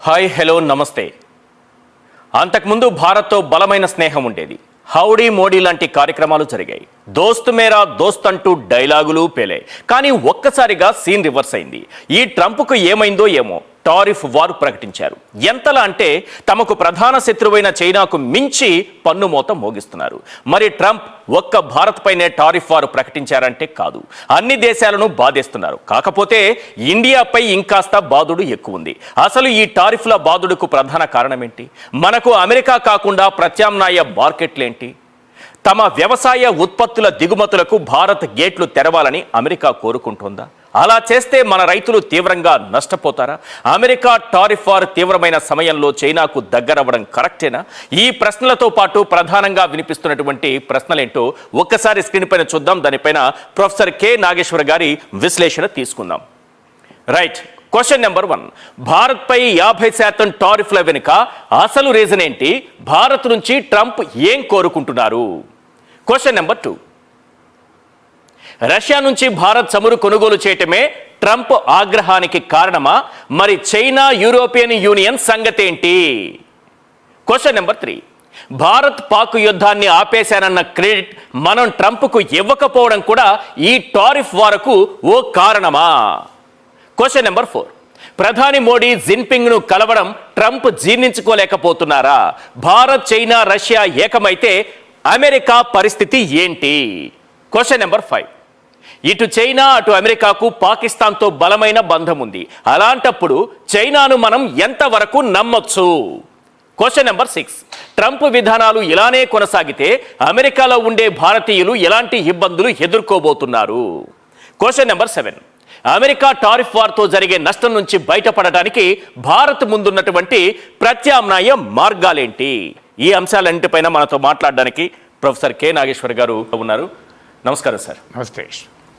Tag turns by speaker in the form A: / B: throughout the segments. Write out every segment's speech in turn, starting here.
A: Hi hello నమస్తే. అంతకుముందు భారత్తో బలమైన స్నేహం ఉండేది. హౌడీ మోడీ లాంటి కార్యక్రమాలు జరిగాయి. దోస్త్ మేరా దోస్త్ అంటూ డైలాగులు పేలాయి. కానీ ఒక్కసారిగా సీన్ రివర్స్ అయింది. ఈ ట్రంప్కు ఏమైందో ఏమో టారిఫ్ వారు ప్రకటించారు. ఎంతలా అంటే తమకు ప్రధాన శత్రువైన చైనాకు మించి పన్ను మోత మోగిస్తున్నారు. మరి ట్రంప్ ఒక్క భారత్ పైనే టారిఫ్ వారు ప్రకటించారంటే కాదు, అన్ని దేశాలను బాధేస్తున్నారు. కాకపోతే ఇండియాపై ఇంకాస్త బాధుడు ఎక్కువ ఉంది. అసలు ఈ టారిఫ్ల బాధుడుకు ప్రధాన కారణం ఏంటి? మనకు అమెరికా కాకుండా ప్రత్యామ్నాయ మార్కెట్లేంటి? తమ వ్యవసాయ ఉత్పత్తుల దిగుమతులకు భారత్ గేట్లు తెరవాలని అమెరికా కోరుకుంటోందా? అలా చేస్తే మన రైతులు తీవ్రంగా నష్టపోతారా? అమెరికా టారిఫ్ వార్ తీవ్రమైన సమయంలో చైనాకు దగ్గరవ్వడం కరెక్టేనా? ఈ ప్రశ్నలతో పాటు ప్రధానంగా వినిపిస్తున్నటువంటి ప్రశ్నలేంటో ఒక్కసారి స్క్రీన్ పైన చూద్దాం. దానిపైన ప్రొఫెసర్ కె నాగేశ్వర్ గారి విశ్లేషణ తీసుకుందాం. రైట్. క్వశ్చన్ నెంబర్ 1, భారత్పై 50% టారిఫ్ల వెనుక అసలు రీజన్ ఏంటి? భారత్ నుంచి ట్రంప్ ఏం కోరుకుంటున్నారు? క్వశ్చన్ నెంబర్ 2, రష్యా నుంచి భారత్ చమురు కొనుగోలు చేయటమే ట్రంప్ ఆగ్రహానికి కారణమా? మరి చైనా, యూరోపియన్ యూనియన్ సంగతేంటి? క్వశ్చన్ నెంబర్ 3, భారత్ పాక్ యుద్ధాన్ని ఆపేశానన్న క్రెడిట్ మనం ట్రంప్కు ఇవ్వకపోవడం కూడా ఈ టారిఫ్ వారకు ఓ కారణమా? క్వశ్చన్ నెంబర్ 4, ప్రధాని మోడీ జిన్పింగ్ను కలవడం ట్రంప్ జీర్ణించుకోలేకపోతున్నారా? భారత్, చైనా, రష్యా ఏకమైతే అమెరికా పరిస్థితి ఏంటి? క్వశ్చన్ నెంబర్ 5, ఇటు చైనా అటు అమెరికాకు పాకిస్తాన్తో బలమైన బంధం ఉంది. అలాంటప్పుడు చైనాను మనం ఎంతవరకు నమ్మొచ్చు? క్వశ్చన్ నెంబర్ 6, ట్రంప్ విధానాలు ఇలానే కొనసాగితే అమెరికాలో ఉండే భారతీయులు ఎలాంటి ఇబ్బందులు ఎదుర్కోబోతున్నారు? క్వశ్చన్ నెంబర్ 7, అమెరికా టారిఫ్ వార్తో జరిగే నష్టం నుంచి బయటపడటానికి భారత్ ముందున్నటువంటి ప్రత్యామ్నాయ మార్గాలేంటి? ఈ అంశాలన్నింటిపైన మనతో మాట్లాడడానికి ప్రొఫెసర్ కె నాగేశ్వర్ గారు ఉన్నారు. నమస్కారం సార్.
B: నమస్తే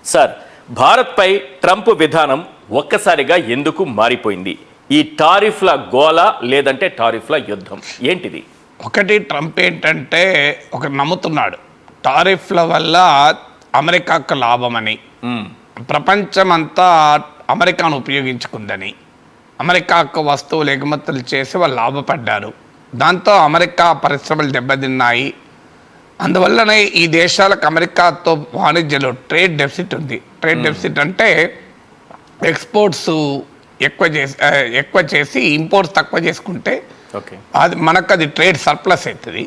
A: సార్. భారత్పై ట్రంప్ విధానం ఒక్కసారిగా ఎందుకు మారిపోయింది? ఈ టారిఫ్ల గోల లేదంటే టారిఫ్ల యుద్ధం ఏంటిది?
B: ఒకటి, ట్రంప్ ఏంటంటే ఒకటి నమ్ముతున్నాడు, టారిఫ్ల వల్ల అమెరికాకు లాభమని, ప్రపంచమంతా అమెరికాను ఉపయోగించుకుందని, అమెరికాకు వస్తువులు ఎగుమతులు చేసి వాళ్ళు లాభపడ్డారు. దాంతో అమెరికా పరిశ్రమలు దెబ్బతిన్నాయి. అందువల్లనే ఈ దేశాలకు అమెరికాతో వాణిజ్యంలో ట్రేడ్ డెఫిసిట్ ఉంది. ట్రేడ్ డెఫిసిట్ అంటే ఎక్స్పోర్ట్స్ ఎక్కువ చేసి ఇంపోర్ట్స్ తక్కువ చేసుకుంటే అది మనకు అది ట్రేడ్ సర్ప్లస్ అవుతుంది.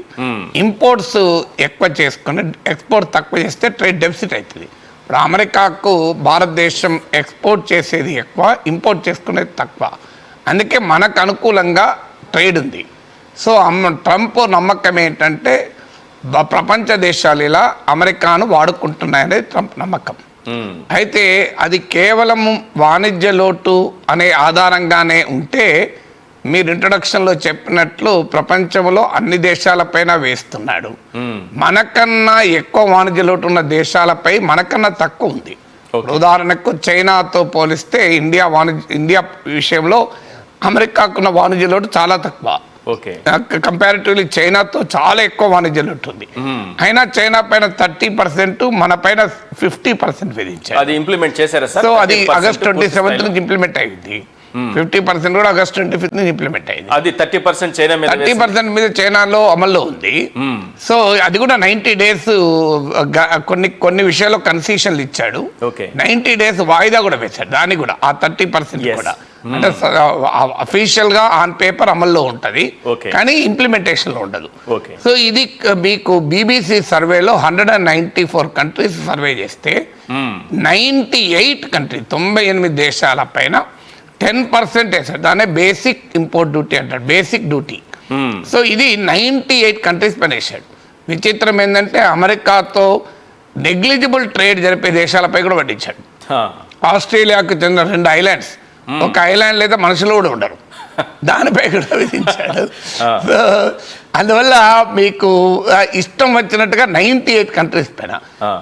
B: ఇంపోర్ట్స్ ఎక్కువ చేసుకుని ఎక్స్పోర్ట్ తక్కువ చేస్తే ట్రేడ్ డెఫిసిట్ అవుతుంది. ఇప్పుడు అమెరికాకు భారతదేశం ఎక్స్పోర్ట్ చేసేది ఎక్కువ, ఇంపోర్ట్ చేసుకునేది తక్కువ. అందుకే మనకు అనుకూలంగా ట్రేడ్ ఉంది. సో ట్రంప్ నమ్మకం ఏంటంటే ప్రపంచ దేశాలు ఇలా అమెరికాను వాడుకుంటున్నాయనేది ట్రంప్ నమ్మకం. అయితే అది కేవలం వాణిజ్య లోటు అనే ఆధారంగానే ఉంటే మీరు ఇంట్రొడక్షన్లో చెప్పినట్లు ప్రపంచంలో అన్ని దేశాలపైన వేస్తున్నాడు. మనకన్నా ఎక్కువ వాణిజ్య లోటు ఉన్న దేశాలపై మనకన్నా తక్కువ ఉంది. ఉదాహరణకు చైనాతో పోలిస్తే ఇండియా విషయంలో అమెరికాకున్న వాణిజ్య లోటు చాలా తక్కువ. కంపారిటివ్లీ చైనాతో చాలా ఎక్కువ వాణిజ్య లోటు ఉంది. అయినా చైనా పైన 30%, మన పైన 50% విధించారు.
A: అది ఇంప్లిమెంట్ చేశారా సార్?
B: సో అది ఆగస్ట్ 27 నుంచి ఇంప్లిమెంట్ అయింది. 50% కూడా ఆగస్ట్ 25 నుంచి ఇంప్లిమెంట్ అయింది.
A: అది 30%
B: మీద చైనాలో అమల్లో ఉంది. సో అది కూడా 90 days కొన్ని విషయాల్లో కన్సెషన్లు ఇచ్చాడు. 90 days వాయిదా కూడా వేశాడు. దాన్ని కూడా ఆ 30% కూడా అంటే అఫీషియల్ గా ఆన్ పేపర్ అమల్లో ఉంటది, కానీ ఇంప్లిమెంటేషన్ లో ఉండదు. సో ఇది మీకు BBC సర్వేలో 194 కంట్రీస్ సర్వే చేస్తే 98 కంట్రీ 98 దేశాల పైన 10% వేసాడు. దాన్ని బేసిక్ ఇంపోర్ట్ డ్యూటీ అంటాడు, బేసిక్ డ్యూటీ. సో ఇది 98 కంట్రీస్ పైన వేసాడు. విచిత్రం ఏంటంటే అమెరికాతో నెగ్లిజిబుల్ ట్రేడ్ జరిపే దేశాలపై కూడా పట్టించాడు. ఆస్ట్రేలియాకు చెందిన 2 ఐలాండ్స్, ఒక ఐలాండ్ లేదా మనుషులు కూడా ఉండరు, దానిపై కూడా విధించాడు. అందువల్ల మీకు ఇష్టం వచ్చినట్టుగా 98 కంట్రీస్ పైన,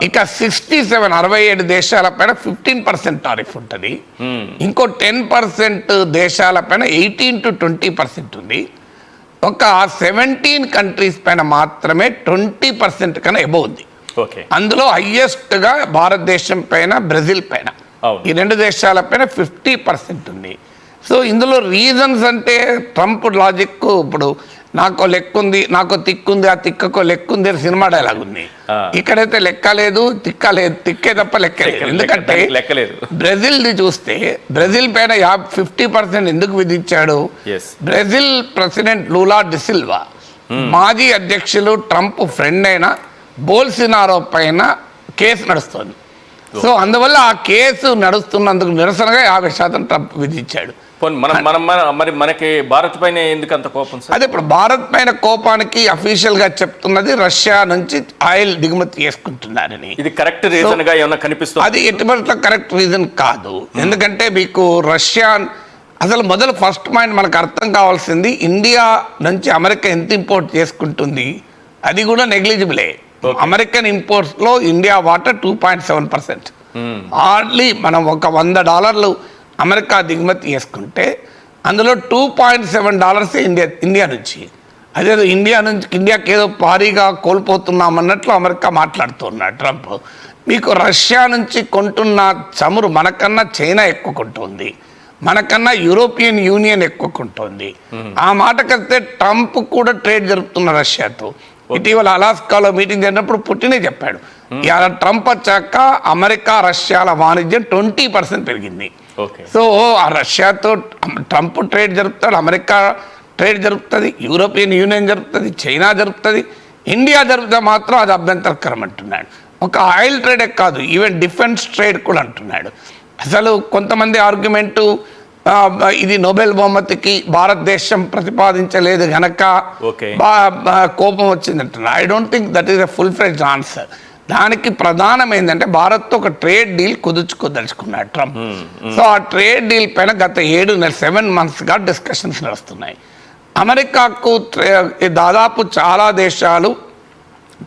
B: ఇక 67 దేశాల పైన 15% టారిఫ్ ఉంటుంది. ఇంకో 10% దేశాల పైన 18 to 20% ఉంది. ఒక 17 కంట్రీస్ పైన మాత్రమే 20% కన్నా ఎబో ఉంది. అందులో హైయెస్ట్ గా భారతదేశం పైన, బ్రెజిల్ పైన, ఈ 2 దేశాల పైన 50% ఉంది. సో ఇందులో రీజన్స్ అంటే ట్రంప్ లాజిక్ ఇప్పుడు నాకు లెక్క ఉంది, నాకు తిక్కుంది, ఆ తిక్కకు లెక్క ఉంది అని సినిమా డైలాగ్ ఉంది. ఇక్కడైతే లెక్క లేదు, తిక్క లేదు, తిక్కే తప్ప లెక్క లేదు. ఎందుకంటే బ్రెజిల్ ది చూస్తే బ్రెజిల్ పైన 50% ఎందుకు విధించాడు? బ్రెజిల్ ప్రెసిడెంట్ లూలా డిసిల్వా మాజీ అధ్యక్షులు ట్రంప్ ఫ్రెండ్ అయిన బోల్సినారో పైన కేసు నడుస్తుంది. సో అందువల్ల ఆ కేసు నడుస్తున్నందుకు నిరసనగా 50% ట్రంప్ విధించాడు.
A: మరి మనకి భారత్ పైన ఎందుకు అంత కోపం సార్?
B: అదే ఇప్పుడు భారత్ పైన కోపానికి అఫీషియల్ గా చెప్తున్నది రష్యా నుంచి ఆయిల్ దిగుమతి చేసుకుంటున్నారని.
A: ఇది కరెక్ట్ రీజన్ గా ఏమైనా కనిపిస్తుంది?
B: అది ఎటువంటి కరెక్ట్ రీజన్ కాదు. ఎందుకంటే మీకు రష్యా అసలు మొదలు ఫస్ట్ పాయింట్ మనకు అర్థం కావాల్సింది, ఇండియా నుంచి అమెరికా ఎంత ఇంపోర్ట్ చేసుకుంటుంది అది కూడా నెగ్లిజిబులే. అమెరికన్ ఇంపోర్ట్స్ లో ఇండియా వాటా 2.7%. హార్డ్లీ మనం ఒక $100 అమెరికా దిగుమతి చేసుకుంటే అందులో $2.7 ఇండియా నుంచి. అదేదో ఇండియాకి ఏదో భారీగా కోల్పోతున్నామన్నట్లు అమెరికా మాట్లాడుతున్నాడు ట్రంప్. మీకు రష్యా నుంచి కొంటున్న చమురు మనకన్నా చైనా ఎక్కువ కొంటుంది, మనకన్నా యూరోపియన్ యూనియన్ ఎక్కువ కొంటుంది. ఆ మాటకొస్తే ట్రంప్ కూడా ట్రేడ్ జరుపుతున్న రష్యాతో. ఇటీవల అలాస్కాలో మీటింగ్ జరిగినప్పుడు పుట్టినే చెప్పాడు, ఇవాళ ట్రంప్ వచ్చాక అమెరికా రష్యాల వాణిజ్యం 20% పెరిగింది. సో ఆ రష్యాతో ట్రంప్ ట్రేడ్ జరుపుతాడు, అమెరికా ట్రేడ్ జరుపుతుంది, యూరోపియన్ యూనియన్ జరుపుతుంది, చైనా జరుపుతుంది. ఇండియా జరిపితే మాత్రం అది అభ్యంతరకరం అంటున్నాడు. ఒక ఆయిల్ ట్రేడే కాదు, ఈవెన్ డిఫెన్స్ ట్రేడ్ కూడా అంటున్నాడు. అసలు కొంతమంది ఆర్గ్యుమెంటు ఇది నోబెల్ బహుమతికి భారతదేశం ప్రతిపాదించలేదు గనక కోపం వచ్చింది అంటున్నారు. I don't think that is a full fledged answer. దానికి ప్రధానం ఏంటంటే భారత్తో ఒక ట్రేడ్ డీల్ కుదుర్చుకోదలుచుకున్నాడు ట్రంప్. సో ఆ ట్రేడ్ డీల్ పైన గత 7 monthsగా డిస్కషన్స్ నడుస్తున్నాయి. అమెరికాకు దాదాపు చాలా దేశాలు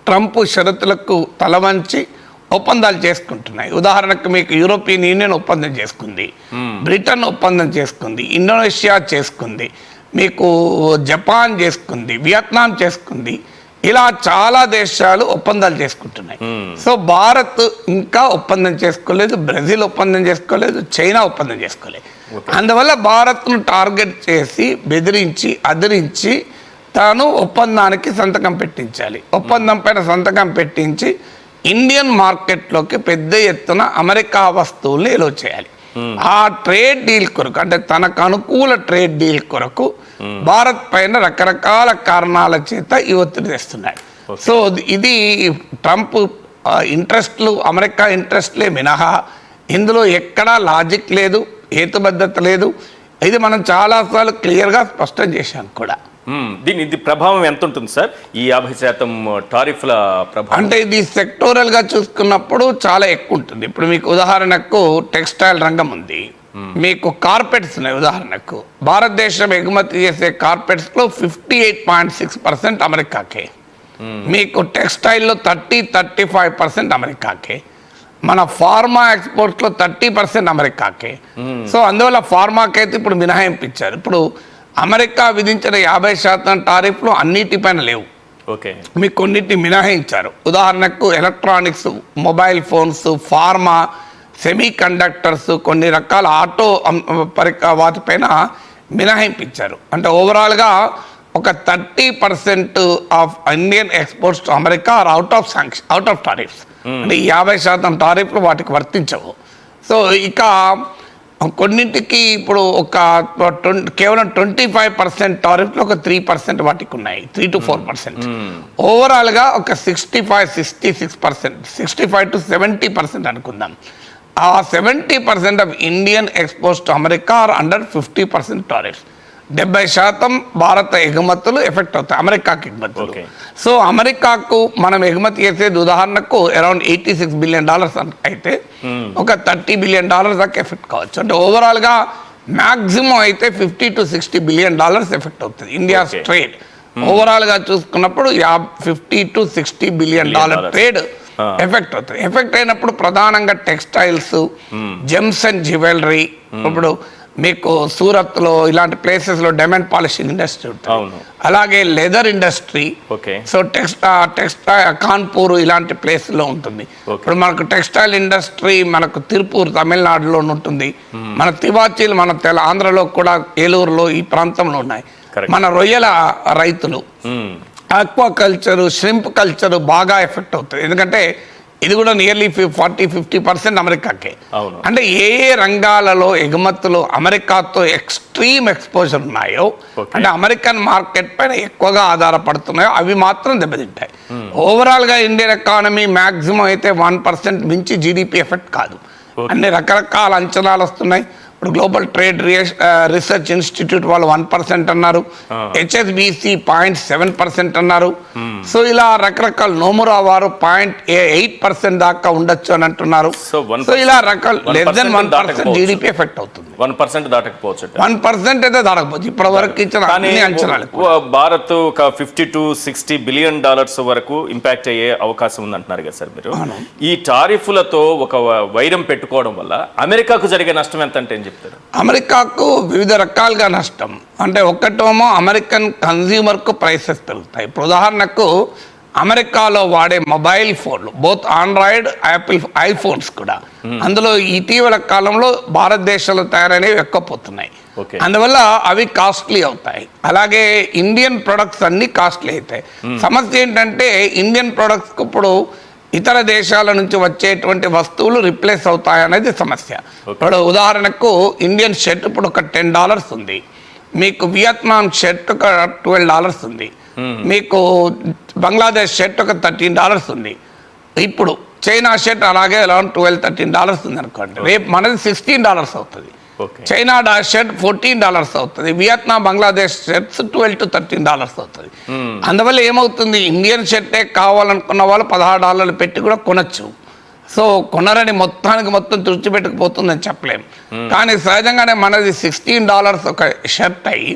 B: ట్రంప్ షరతులకు తలవంచి ఒప్పందాలు చేసుకుంటున్నాయి. ఉదాహరణకు మీకు యూరోపియన్ యూనియన్ ఒప్పందం చేసుకుంది, బ్రిటన్ ఒప్పందం చేసుకుంది, ఇండోనేషియా చేసుకుంది, మీకు జపాన్ చేసుకుంది, వియత్నాం చేసుకుంది. ఇలా చాలా దేశాలు ఒప్పందాలు చేసుకుంటున్నాయి. సో భారత్ ఇంకా ఒప్పందం చేసుకోలేదు, బ్రెజిల్ ఒప్పందం చేసుకోలేదు, చైనా ఒప్పందం చేసుకోలేదు. అందువల్ల భారత్ను టార్గెట్ చేసి బెదిరించి అదిరించి తాను ఒప్పందానికి సంతకం పెట్టించాలి. ఒప్పందం పైన సంతకం పెట్టించి ఇండియన్ మార్కెట్లోకి పెద్ద ఎత్తున అమెరికా వస్తువుల్ని ఎలో చేయాలి. ఆ ట్రేడ్ డీల్ కొరకు, అంటే తనకు అనుకూల ట్రేడ్ డీల్ కొరకు భారత్ పైన రకరకాల కారణాల చేత ఈ ఒత్తిడి తెస్తున్నాడు. సో ఇది ట్రంప్ ఇంట్రెస్ట్లు, అమెరికా ఇంట్రెస్ట్లే మినహా ఇందులో ఎక్కడా లాజిక్ లేదు, హేతుబద్ధత లేదు. ఇది మనం చాలాసార్లు క్లియర్గా స్పష్టం చేశాం కూడా.
A: ఇది ప్రభావం ఎంత ఉంటుంది సార్, ఈ 50% టారిఫ్ల ప్రభావం?
B: అంటే ఇది సెక్టోరల్గా చూసుకున్నప్పుడు చాలా ఎక్కువ ఉంటుంది. ఇప్పుడు మీకు ఉదాహరణకు టెక్స్టైల్ రంగం ఉంది, మీకు కార్పెట్స్ ఉన్నాయి. ఉదాహరణకు భారతదేశం ఎగుమతి చేసే కార్పెట్స్లో 58.6% అమెరికాకే, మీకు టెక్స్టైల్లో 30-35% అమెరికాకే, మన ఫార్మా ఎక్స్పోర్ట్స్లో 30% అమెరికాకే. సో అందువల్ల ఫార్మాకి అయితే ఇప్పుడు మినహాయింపు ఇచ్చారు. ఇప్పుడు అమెరికా విధించిన 50% టారిఫ్లు అన్నిటిపైన లేవు, మీకు కొన్నిటిని మినహాయించారు. ఉదాహరణకు electronics, mobile phones, pharma, semi conductors, కొన్ని రకాల ఆటో వాటిపైన మినహాయింపు ఇచ్చారు. అంటే ఓవరాల్గా ఒక 30% of Indian exports to America are out of tariffs. అంటే ఈ 50% టారిఫ్లు వాటికి వర్తించవు. సో ఇక కొన్నింటికి ఇప్పుడు ఒక కేవలం 25% టారిఫ్లో ఒక 3% వాటికి ఉన్నాయి, 3 to 4%. ఓవరాల్గా ఒక 65-66%, 65 to 70% అనుకుందాం. ఆ 70% of Indian exports to America are under 50% tariffs. 70% భారత ఎగుమతులు ఎఫెక్ట్ అవుతాయి అమెరికాకి ఎగుమతులు. సో అమెరికాకు మనం ఎగుమతి చేసేది ఉదాహరణకు అరౌండ్ $86 billion అయితే ఒక $30 billion దాకా ఎఫెక్ట్ కావచ్చు. అంటే ఓవరాల్గా మ్యాక్సిమం అయితే $50 to 60 billion ఎఫెక్ట్ అవుతుంది ఇండియా ట్రేడ్. ఓవరాల్గా చూసుకున్నప్పుడు $50 to 60 billion ట్రేడ్ ఎఫెక్ట్ అవుతుంది. ఎఫెక్ట్ అయినప్పుడు ప్రధానంగా టెక్స్టైల్స్, జెమ్స్ అండ్ జ్యువెలరీ, ఇప్పుడు మీకు సూరత్లో ఇలాంటి ప్లేసెస్లో డైమండ్ పాలిషింగ్ ఇండస్ట్రీ ఉంటుంది.
A: అవును.
B: అలాగే leather industry,
A: okay.
B: So textile Kanpur ఇలాంటి ప్లేస్లో ఉంటుంది. ఇప్పుడు మనకు టెక్స్టైల్ ఇండస్ట్రీ మనకు తిరుపూర్ తమిళనాడులో ఉంటుంది. మన తివాచీలు మన ఆంధ్రలో కూడా ఏలూరులో ఈ ప్రాంతంలో ఉన్నాయి. మన రొయ్యల రైతులు, ఆక్వా కల్చరు, ష్రింప్ కల్చరు బాగా ఎఫెక్ట్ అవుతుంది. ఎందుకంటే ఇది కూడా నియర్లీ 40-50% అమెరికాకే. అంటే ఏ రంగాలలో ఎగుమతులు అమెరికాతో ఎక్స్ట్రీమ్ ఎక్స్పోజర్ ఉన్నాయో, అంటే అమెరికన్ మార్కెట్ పైన ఎక్కువగా ఆధారపడుతున్నాయో అవి మాత్రం దెబ్బతింటాయి. ఓవరాల్గా ఇండియన్ ఎకానమీ మ్యాక్సిమం అయితే 1% మించి జీడిపి ఎఫెక్ట్ కాదు. అన్ని రకరకాల అంచనాలు వస్తున్నాయి. ఇప్పుడు గ్లోబల్ ట్రేడ్ రీసెర్చ్ ఇన్స్టిట్యూట్ వాళ్ళు 1% అన్నారు, HSBC 0.7% అన్నారు. సో ఇలా రకరకాల నోమురా వారు 0.8% దాకా ఉండొచ్చు అని అంటున్నారు. సో ఇలా రకాల లెస్ దెన్ 1% జీడిపి ఎఫెక్ట్ అవుతుంది.
A: 1% దాటకపోవచ్చు.
B: 1% అయితే దాటకపోవచ్చు ఇప్పటి వరకు ఇచ్చిన అన్ని అంచనాలు.
A: భారత్ ఒక $50-60 బిలియన్ వరకు ఇంపాక్ట్ అయ్యే అవకాశం ఉంది అంటున్నారు కదా సార్ మీరు. ఈ టారిఫ్లతో ఒక వైరం పెట్టుకోవడం వల్ల అమెరికాకు జరిగే నష్టం ఎంత అంటే ఏం చెప్తారు?
B: అమెరికాకు వివిధ రకాలుగా నష్టం. అంటే ఒక్కటేమో అమెరికన్ కన్జ్యూమర్కు ప్రైసెస్ పెరుగుతాయి. ఇప్పుడు ఉదాహరణకు అమెరికాలో వాడే మొబైల్ ఫోన్లు, బోత్ ఆండ్రాయిడ్, యాపిల్ ఐఫోన్స్ కూడా, అందులో ఇటీవల కాలంలో భారతదేశంలో తయారైనవి ఎక్కపోతున్నాయి. అందువల్ల అవి కాస్ట్లీ అవుతాయి. అలాగే ఇండియన్ ప్రొడక్ట్స్ అన్ని కాస్ట్లీ అవుతాయి. సమస్య ఏంటంటే ఇండియన్ ప్రొడక్ట్స్కి ఇప్పుడు ఇతర దేశాల నుంచి వచ్చేటువంటి వస్తువులు రిప్లేస్ అవుతాయి అనేది సమస్య. ఇప్పుడు ఉదాహరణకు ఇండియన్ షర్ట్ ఇప్పుడు ఒక $10 ఉంది, మీకు వియత్నాం షర్ట్ ఒక $12 ఉంది, మీకు బంగ్లాదేశ్ షర్ట్ ఒక $13 ఉంది. ఇప్పుడు చైనా షర్ట్ అలాగే అరౌండ్ $12-13 ఉంది అనుకోండి. రేపు మనది $16 అవుతుంది. చైనా షర్ట్ $14 అవుతుంది. వియత్నాం బంగ్లాదేశ్ షర్ట్స్ $12-13 అవుతుంది. అందువల్ల ఏమవుతుంది, ఇండియన్ షర్టే కావాలనుకున్న వాళ్ళు $16 పెట్టి కూడా కొనచ్చు. సో కొనరని మొత్తం తుడిచిపెట్టుకుపోతుందని చెప్పలేము. కానీ సహజంగానే మనది $16 ఒక షర్ట్ అయ్యి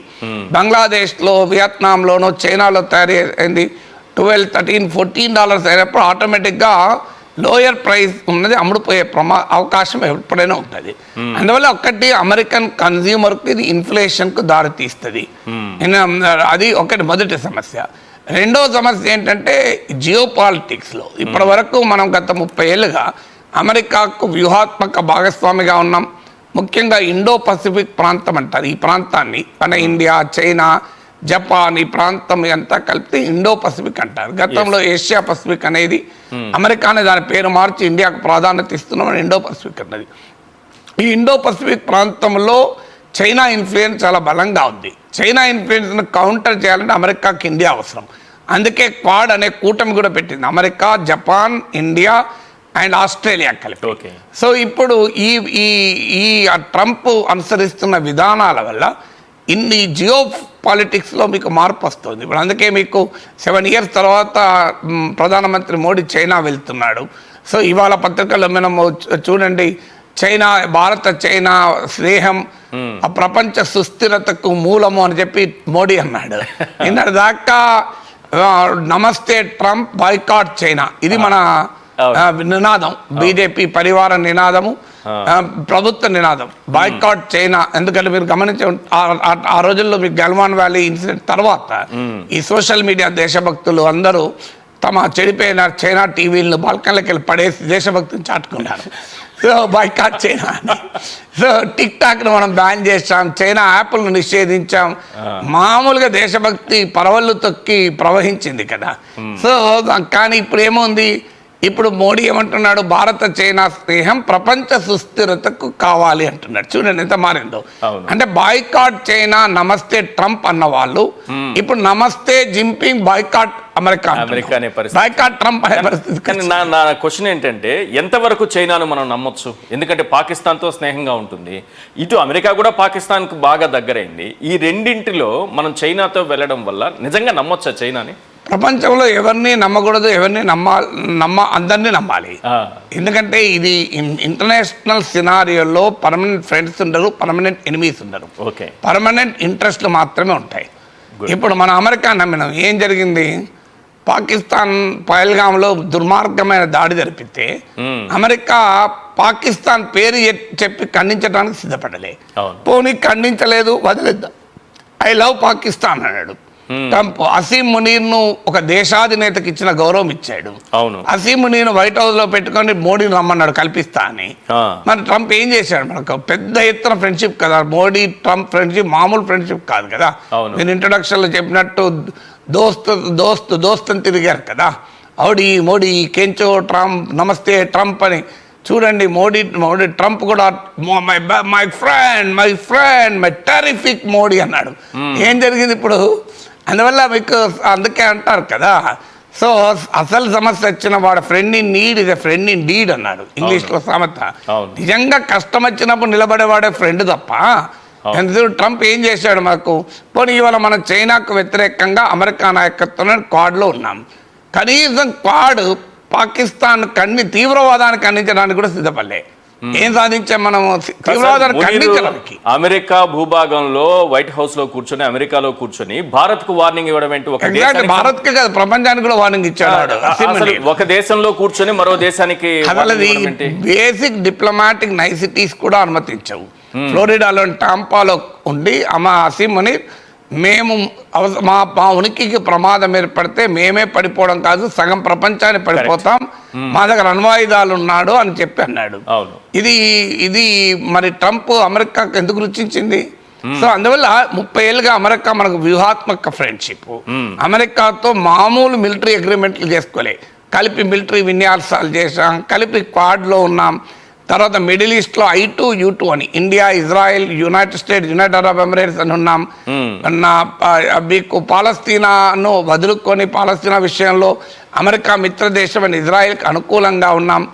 B: బంగ్లాదేశ్లో, వియత్నాంలోనో, చైనాలో తయారైంది $12-13-14 అయినప్పుడు ఆటోమేటిక్గా లోయర్ ప్రైస్ ఉన్నది అమ్ముడుపోయే అవకాశం ఎప్పుడైనా ఉంటుంది. అందువల్ల ఒకటి అమెరికన్ కన్జ్యూమర్కి ఇది ఇన్ఫ్లేషన్కు దారితీస్తుంది. అది ఒకటి మొదటి సమస్య. రెండో సమస్య ఏంటంటే జియో పాలిటిక్స్లో ఇప్పటి వరకు మనం గత 30 ఏళ్ళుగా అమెరికాకు వ్యూహాత్మక భాగస్వామిగా ఉన్నాం. ముఖ్యంగా ఇండో పసిఫిక్ ప్రాంతం అంటారు ఈ ప్రాంతాన్ని. మన ఇండియా, చైనా, జపాన్ ఈ ప్రాంతం అంతా కలిపితే ఇండో పసిఫిక్ అంటారు. గతంలో ఏషియా పసిఫిక్ అనేది అమెరికానే దాని పేరు మార్చి ఇండియాకు ప్రాధాన్యత ఇస్తున్నామని ఇండో పసిఫిక్ అన్నది. ఈ ఇండో పసిఫిక్ ప్రాంతంలో చైనా ఇన్ఫ్లుయెన్స్ చాలా బలంగా ఉంది. చైనా ఇన్ఫ్లుయెన్స్ను కౌంటర్ చేయాలంటే అమెరికాకి ఇండియా అవసరం. అందుకే క్వాడ్ అనే కూటమి కూడా పెట్టింది, America, Japan, India and Australia కలిపి. సో ఇప్పుడు ఈ ట్రంప్ అనుసరిస్తున్న విధానాల వల్ల ఇన్ని జియో పాలిటిక్స్లో మీకు మార్పు వస్తుంది. ఇప్పుడు అందుకే మీకు 7 years తర్వాత ప్రధానమంత్రి మోడీ చైనా వెళ్తున్నాడు. సో ఇవాళ పత్రికల్లో మనం చూడండి, భారత చైనా స్నేహం ఆ ప్రపంచ సుస్థిరతకు మూలము అని చెప్పి మోడీ అన్నాడు. నిన్నటి దాకా నమస్తే ట్రంప్, బాయ్కాట్ చైనా, ఇది మన నినాదం, బీజేపీ పరివార నినాదము, ప్రభుత్వ నినాదం, బాయ్కాట్ చైనా. ఎందుకంటే మీరు గమనించే ఆ రోజుల్లో మీకు గల్వాన్ వ్యాలీ ఇన్సిడెంట్ తర్వాత ఈ సోషల్ మీడియా దేశభక్తులు అందరూ తమ చెడిపోయిన చైనా టీవీలను బాల్కన్లకి వెళ్ళి పడేసి దేశభక్తిని చాటుకున్నారు. సో బాయ్కాట్ చైనా అని. సో టిక్ టాక్ను మనం బ్యాన్ చేసాం, చైనా యాప్లను నిషేధించాం. మామూలుగా దేశభక్తి పరవళ్ళు తొక్కి ప్రవహించింది కదా. సో కానీ ఇప్పుడు ఏముంది, ఇప్పుడు మోడీ ఏమంటున్నాడు, భారత చైనా స్నేహం ప్రపంచ సుస్థిరతకు కావాలి అంటున్నాడు. చూడండి ఎంత మారిందో. అంటే బాయ్కాట్ చైనా, నమస్తే ట్రంప్ అన్న వాళ్ళు ఇప్పుడు నమస్తే Jinping, boycott America, boycott Trump అనే పరిస్థితి.
A: కానీ నా క్వశ్చన్ ఏంటంటే, ఎంతవరకు చైనాను మనం నమ్మొచ్చు? ఎందుకంటే పాకిస్తాన్తో స్నేహంగా ఉంటుంది, ఇటు అమెరికా కూడా పాకిస్తాన్కు బాగా దగ్గరైంది. ఈ రెండింటిలో మనం చైనాతో వెళ్ళడం వల్ల నిజంగా నమ్మొచ్చా చైనాని?
B: ప్రపంచంలో ఎవరిని నమ్మకూడదు, ఎవరిని అందరినీ నమ్మాలి. ఎందుకంటే ఇది ఇంటర్నేషనల్ సినారియోలో పర్మనెంట్ ఫ్రెండ్స్ ఉండరు, పర్మనెంట్ ఎనిమీస్ ఉండరు, పర్మనెంట్ ఇంట్రెస్ట్లు మాత్రమే ఉంటాయి. ఇప్పుడు మన అమెరికా నమ్మినాం, ఏం జరిగింది? పాకిస్తాన్ పహల్గామ్లో దుర్మార్గమైన దాడి జరిపితే అమెరికా పాకిస్తాన్ పేరు చెప్పి ఖండించడానికి సిద్ధపడలే.
A: అవును.
B: పోనీ ఖండించలేదు, వదిలేద్దాం, ఐ లవ్ పాకిస్తాన్ అన్నాడు ట్రంప్. అసీం మునీర్ను ఒక దేశాధినేతకి ఇచ్చిన గౌరవం ఇచ్చాడు.
A: అవును.
B: అసీం మునీర్ను వైట్ హౌస్ లో పెట్టుకొని మోడీని రమ్మన్నాడు కల్పిస్తా అని. మరి ట్రంప్ ఏం చేశాడు? మనకు పెద్ద ఎత్తున ఫ్రెండ్షిప్ కదా మోడీ ట్రంప్ ఫ్రెండ్షిప్, మామూలు ఫ్రెండ్షిప్ కాదు కదా. నేను ఇంట్రొడక్షన్ లో చెప్పినట్టు దోస్త్ అని తిరిగారు కదా. అవుడి మోడీ కేంచో ట్రంప్, నమస్తే ట్రంప్ అని. చూడండి మోడీ ట్రంప్ కూడా my friend my terrific Modi అన్నాడు. ఏం జరిగింది ఇప్పుడు? అందువల్ల మీకు అందుకే అంటారు కదా, సో అసలు సమస్య వచ్చిన వాడు friend in need is a friend in deed అన్నాడు ఇంగ్లీష్లో సామెత. నిజంగా కష్టం వచ్చినప్పుడు నిలబడేవాడే ఫ్రెండ్ తప్ప. ఎందుకు ట్రంప్ ఏం చేశాడు మాకు? పోనీ ఇవాళ మనం చైనాకు వ్యతిరేకంగా అమెరికా నాయకత్వంలో క్వాడ్లో ఉన్నాం. కనీసం క్వాడ్ పాకిస్తాన్ తీవ్రవాదాన్ని ఖండించడానికి కూడా సిద్ధపడలే. ఏం సాధించాం మనం తీవ్రవాదాన్ని ఖండించడానికి?
A: అమెరికా భూభాగంలో వైట్ హౌస్ లో కూర్చొని, అమెరికాలో కూర్చొని భారత్ కు వార్నింగ్ ఇవ్వడం ఏంటి?
B: భారత్ కి కాదు, ప్రపంచానికి కూడా వార్నింగ్ ఇచ్చాడు.
A: ఒక దేశంలో కూర్చొని మరో దేశానికి
B: బేసిక్ డిప్లొమాటిక్ నైసిటీస్ కూడా అనుమతించవు. ఫ్లోరిడాలో టాంపాలో ఉండి అసీం మునీర్ మేము మా ఉనికికి ప్రమాదం ఏర్పడితే మేమే పడిపోవడం కాదు, సగం ప్రపంచాన్ని పడిపోతాం, మా దగ్గర అణ్వాయుధాలు ఉన్నాడు అని చెప్పి అన్నాడు. ఇది మరి ట్రంప్ అమెరికాకు ఎందుకు రుచించింది? సో అందువల్ల 30 ఏళ్ళుగా అమెరికా మనకు వ్యూహాత్మక ఫ్రెండ్షిప్. అమెరికాతో మామూలు మిలిటరీ అగ్రిమెంట్లు చేసుకోలే, కలిపి మిలిటరీ విన్యాసాలు చేసాం, కలిపి క్వాడ్లో ఉన్నాం. తర్వాత మిడిల్ ఈస్ట్ లో I2 U2 అని India, Israel, United states, United Arab Emirates అని ఉన్నాం. మీకు పాలస్తీనాను వదులుకొని పాలస్తీనా విషయంలో అమెరికా మిత్ర దేశం అని ఇజ్రాయెల్కి అనుకూలంగా ఉన్నాం.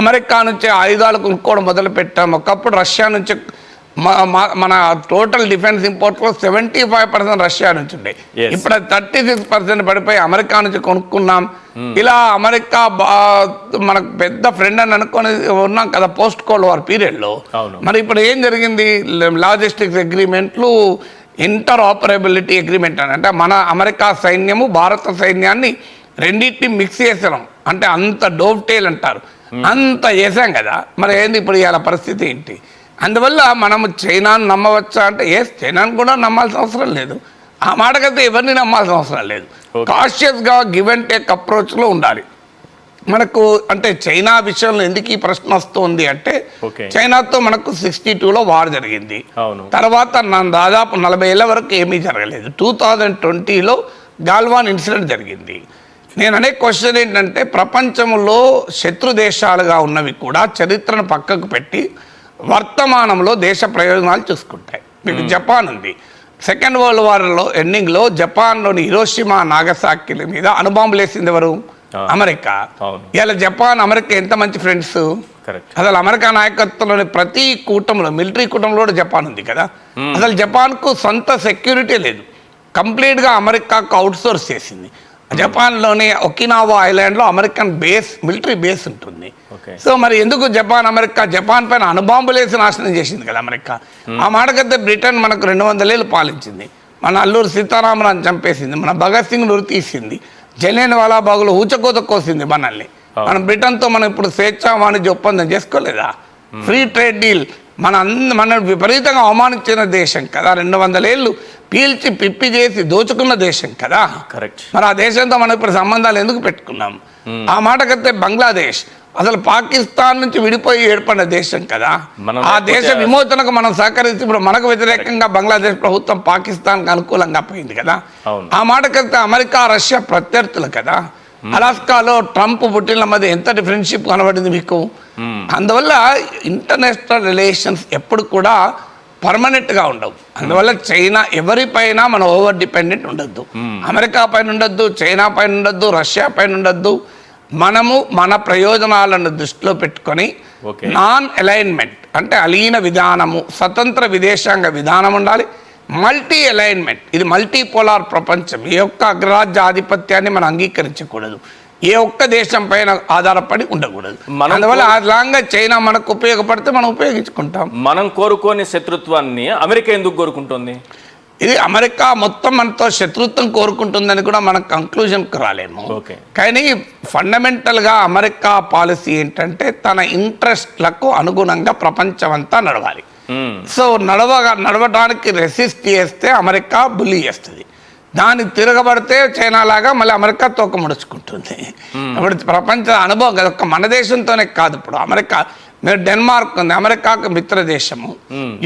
B: అమెరికా నుంచి ఆయుధాలు కొనుక్కోవడం మొదలు పెట్టాం. ఒకప్పుడు రష్యా నుంచి మన టోటల్ డిఫెన్స్ ఇంపోర్ట్లో 75% రష్యా నుంచి ఉండే, ఇప్పుడు 36% పడిపోయి అమెరికా నుంచి కొనుక్కున్నాం. ఇలా అమెరికా మనకు పెద్ద ఫ్రెండ్ అని అనుకొని ఉన్నాం కదా పోస్ట్ కోల్డ్ వార్ పీరియడ్లో. మరి ఇప్పుడు ఏం జరిగింది? లాజిస్టిక్స్ అగ్రిమెంట్లు, ఇంటర్ ఆపరబిలిటీ అగ్రిమెంట్ అని, అంటే మన అమెరికా సైన్యము భారత సైన్యాన్ని రెండింటిని మిక్స్ చేసాం, అంటే అంత డోవ్టేల్ అంటారు, అంత చేసాం కదా. మరి ఏంది ఇప్పుడు ఇవాళ పరిస్థితి ఏంటి? అందువల్ల మనము చైనాను నమ్మవచ్చా అంటే చైనాను కూడా నమ్మాల్సిన అవసరం లేదు. ఆ మాటకైతే ఎవరిని నమ్మాల్సిన అవసరం లేదు. కాషియస్గా గివ్ అండ్ టేక్ అప్రోచ్లో ఉండాలి మనకు. అంటే చైనా విషయంలో ఎందుకు ఈ ప్రశ్న వస్తుంది అంటే, చైనాతో మనకు 62లో వార్ జరిగింది. తర్వాత దాదాపు 40 ఏళ్ళ వరకు ఏమీ జరగలేదు. 2020లో గాల్వాన్ ఇన్సిడెంట్ జరిగింది. నేను అనే క్వశ్చన్ ఏంటంటే, ప్రపంచంలో శత్రు దేశాలుగా ఉన్నవి కూడా చరిత్రను పక్కకు పెట్టి వర్తమానంలో దేశ ప్రయోజనాలు చూసుకుంటాయి. మీకు జపాన్ ఉంది. సెకండ్ వరల్డ్ వార్లో ఎండింగ్లో జపాన్లోని హిరోషిమా, నాగసాకిల మీద అణుబాంబులు వేసింది ఎవరు? అమెరికా. ఇలా జపాన్ అమెరికా ఎంత మంచి ఫ్రెండ్స్. అసలు అమెరికా నాయకత్వంలోని ప్రతి కూటమిలో, మిలిటరీ కూటమిలో కూడా జపాన్ ఉంది కదా. అసలు జపాన్కు సొంత సెక్యూరిటీ లేదు, కంప్లీట్గా అమెరికాకు అవుట్సోర్స్ చేసింది. జపాన్లోని ఒకినావా ఐలాండ్లో అమెరికన్ బేస్, మిలిటరీ బేస్ ఉంటుంది. సో మరి ఎందుకు జపాన్ పైన అణుబాంబులు వేసి నాశనం చేసింది కదా అమెరికా. ఆ మాటకైతే బ్రిటన్ మనకు 200 ఏళ్ళు పాలించింది. మన అల్లూరు సీతారామరాజు చంపేసింది, మన భగత్ సింగ్ నురి తీసింది, జలియన్ వాలాబాగులో ఊచకోత కోసింది మనల్ని. మన బ్రిటన్తో మనం ఇప్పుడు స్వేచ్ఛా వాణిజ్య ఒప్పందం చేసుకోలేదా? Free trade deal. మన విపరీతంగా అవమానించిన దేశం కదా, 200 ఏళ్ళు పీల్చి పిప్పి చేసి దోచుకున్న దేశం కదా. మరి ఆ దేశంతో మనం ఇప్పుడు సంబంధాలు ఎందుకు పెట్టుకున్నాం? ఆ మాటకైతే బంగ్లాదేశ్ అసలు పాకిస్తాన్ నుంచి విడిపోయి ఏర్పడిన దేశం కదా. ఆ దేశ విమోచనకు మనం సహకరించి ఇప్పుడు మనకు వ్యతిరేకంగా బంగ్లాదేశ్ ప్రభుత్వం పాకిస్తాన్కి అనుకూలంగా పోయింది కదా. ఆ మాటకైతే అమెరికా, రష్యా ప్రత్యర్థులు కదా. అలాస్కాలో ట్రంప్ పుట్టిన మధ్య ఎంత ఫ్రెండ్షిప్ కనబడింది మీకు. అందువల్ల ఇంటర్నేషనల్ రిలేషన్స్ ఎప్పుడు కూడా పర్మనెంట్గా ఉండవు. అందువల్ల చైనా ఎవరిపైన మనం ఓవర్ డిపెండెంట్ ఉండొద్దు. అమెరికా పైన ఉండొద్దు, చైనా పైన ఉండొద్దు, రష్యా పైన ఉండొద్దు. మనము మన ప్రయోజనాలను దృష్టిలో పెట్టుకొని నాన్ అలైన్మెంట్ అంటే అలీన విధానము, స్వతంత్ర విదేశాంగ విధానం ఉండాలి. మల్టీ అలైన్మెంట్, ఇది మల్టీపోలార్ ప్రపంచం. ఏ ఒక్క అగ్రరాజ్య ఆధిపత్యాన్ని మనం అంగీకరించకూడదు, ఏ ఒక్క దేశం పైన ఆధారపడి ఉండకూడదు. అందువల్ల అలాగా చైనా మనకు ఉపయోగపడితే మనం ఉపయోగించుకుంటాం.
A: మనం కోరుకోని శత్రుత్వాన్ని అమెరికా ఎందుకు కోరుకుంటుంది?
B: ఇది అమెరికా మొత్తం మనతో శత్రుత్వం కోరుకుంటుందని కూడా మనం కంక్లూజన్కి రాలేము. కానీ ఫండమెంటల్గా అమెరికా పాలసీ ఏంటంటే తన ఇంట్రెస్ట్లకు అనుగుణంగా ప్రపంచం అంతా నడవాలి. సో నడవడానికి రెసిస్ట్ చేస్తే అమెరికా బుల్లి చేస్తుంది, దాన్ని తిరగబడితే చైనా లాగా మళ్ళీ అమెరికా తోక ముడుచుకుంటుంది. ఇప్పుడు ప్రపంచ అనుభవం కదా, ఒక్క మన దేశంతోనే కాదు. ఇప్పుడు అమెరికా, మీరు డెన్మార్క్ ఉంది, అమెరికాకు మిత్ర దేశము,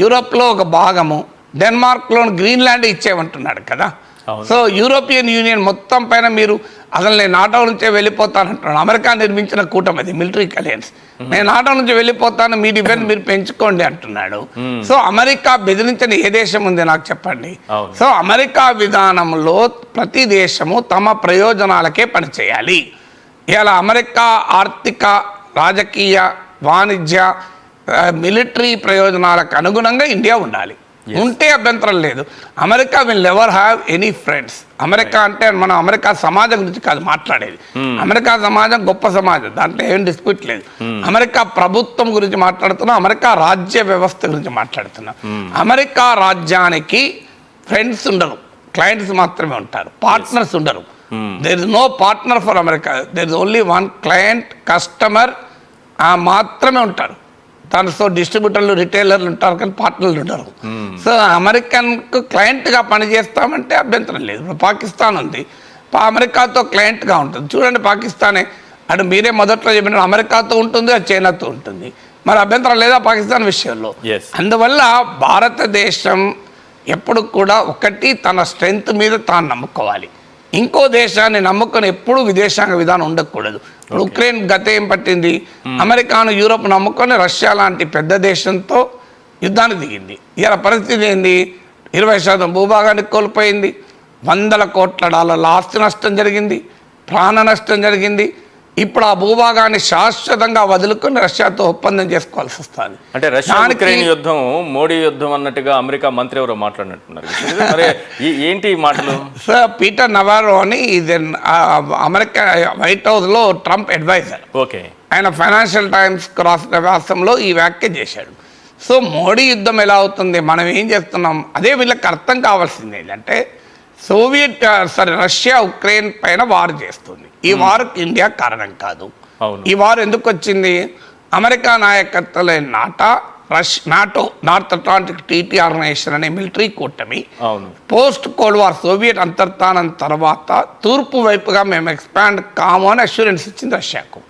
B: యూరోప్లో ఒక భాగము, డెన్మార్క్లో గ్రీన్లాండ్ ఇచ్చేమంటున్నాడు కదా. సో యూరోపియన్ యూనియన్ మొత్తం పైన మీరు అసలు నేను నాటో నుంచే వెళ్ళిపోతానంటున్నాను. అమెరికా నిర్మించిన కూటమి అది, మిలిటరీ అలయన్స్. నేను నాటో నుంచి వెళ్ళిపోతాను, మీ డిఫెన్స్ మీరు పెంచుకోండి అంటున్నాడు. సో అమెరికా బెదిరించిన ఏ దేశం ఉంది నాకు చెప్పండి. సో అమెరికా విధానంలో ప్రతి దేశము తమ ప్రయోజనాలకే పనిచేయాలి. ఇలా అమెరికా ఆర్థిక, రాజకీయ, వాణిజ్య, మిలిటరీ ప్రయోజనాలకు అనుగుణంగా ఇండియా ఉండాలి. ఉంటే అభ్యంతరం లేదు. America will never have any friends. America అంటే మనం అమెరికా సమాజం గురించి కాదు మాట్లాడేది. అమెరికా సమాజం గొప్ప సమాజం, దాంట్లో ఏం డిస్ప్యూట్ లేదు. అమెరికా ప్రభుత్వం గురించి మాట్లాడుతున్నాం, అమెరికా రాజ్య వ్యవస్థ గురించి మాట్లాడుతున్నాం. అమెరికా రాజ్యానికి ఫ్రెండ్స్ ఉండరు, క్లయింట్స్ మాత్రమే ఉంటారు, పార్ట్నర్స్ ఉండరు. There is no partner for America, there is only one client, customer మాత్రమే ఉంటారు. దానితో డిస్ట్రిబ్యూటర్లు, రిటైలర్లు ఉంటారు కానీ పార్ట్నర్లు ఉండరు. సో అమెరికన్కు క్లయింట్గా పనిచేస్తామంటే అభ్యంతరం లేదు. ఇప్పుడు పాకిస్తాన్ ఉంది, అమెరికాతో క్లయింట్గా ఉంటుంది. చూడండి పాకిస్తానే, అటు మీరే మొదట్లో చెప్పిన అమెరికాతో ఉంటుంది, అది చైనాతో ఉంటుంది. మరి అభ్యంతరం లేదా పాకిస్తాన్ విషయంలో? అందువల్ల భారతదేశం ఎప్పుడు కూడా ఒకటి తన స్ట్రెంగ్త్ మీద తాను నమ్ముకోవాలి, ఇంకో దేశాన్ని నమ్ముకొని ఎప్పుడు విదేశాంగ విధానం ఉండకూడదు. ఇప్పుడు ఉక్రెయిన్ గత ఏం పట్టింది, అమెరికాను, యూరోప్ నమ్ముకొని రష్యా లాంటి పెద్ద దేశంతో యుద్ధానికి దిగింది. ఇలా పరిస్థితి ఏంది, 20% భూభాగాన్ని కోల్పోయింది, $100 కోట్ల ఆస్తి నష్టం జరిగింది, ప్రాణ నష్టం జరిగింది. ఇప్పుడు ఆ భూభాగాన్ని శాశ్వతంగా వదులుకొని రష్యాతో ఒప్పందం చేసుకోవాల్సి వస్తుంది.
A: అంటే రష్యా ఉక్రెయిన్ యుద్ధం మోడీ యుద్ధం అన్నట్టుగా అమెరికా మంత్రి ఎవరో మాట్లాడినట్టున్నారు. ఏంటి మాటలు?
B: సార్ పీటర్ నవారో అని ఇది అమెరికా వైట్ హౌస్లో ట్రంప్ అడ్వైజర్.
A: ఓకే, ఆయన
B: ఫైనాన్షియల్ టైమ్స్ రాసిన వ్యాసంలో ఈ వ్యాఖ్య చేశాడు. సో మోడీ యుద్ధం ఎలా అవుతుంది, మనం ఏం చేస్తున్నాం, అదే వీళ్ళకి అర్థం కావాల్సింది ఏంటంటే రష్యా ఉక్రెయిన్ పైన వార్ చేస్తుంది. ఈ వార్కి ఇండియా కారణం కాదు. ఈ వార్ ఎందుకు వచ్చింది, అమెరికా నాయకత్వంలో NATO, north Atlantic treaty organisation అనే మిలిటరీ కూటమి పోస్ట్ కోల్డ్ వార్ సోవియట్ అంతర్ధానం తర్వాత తూర్పు వైపుగా మేము ఎక్స్పాండ్ కాము అని అష్యూరెన్స్ ఇచ్చింది రష్యాకు.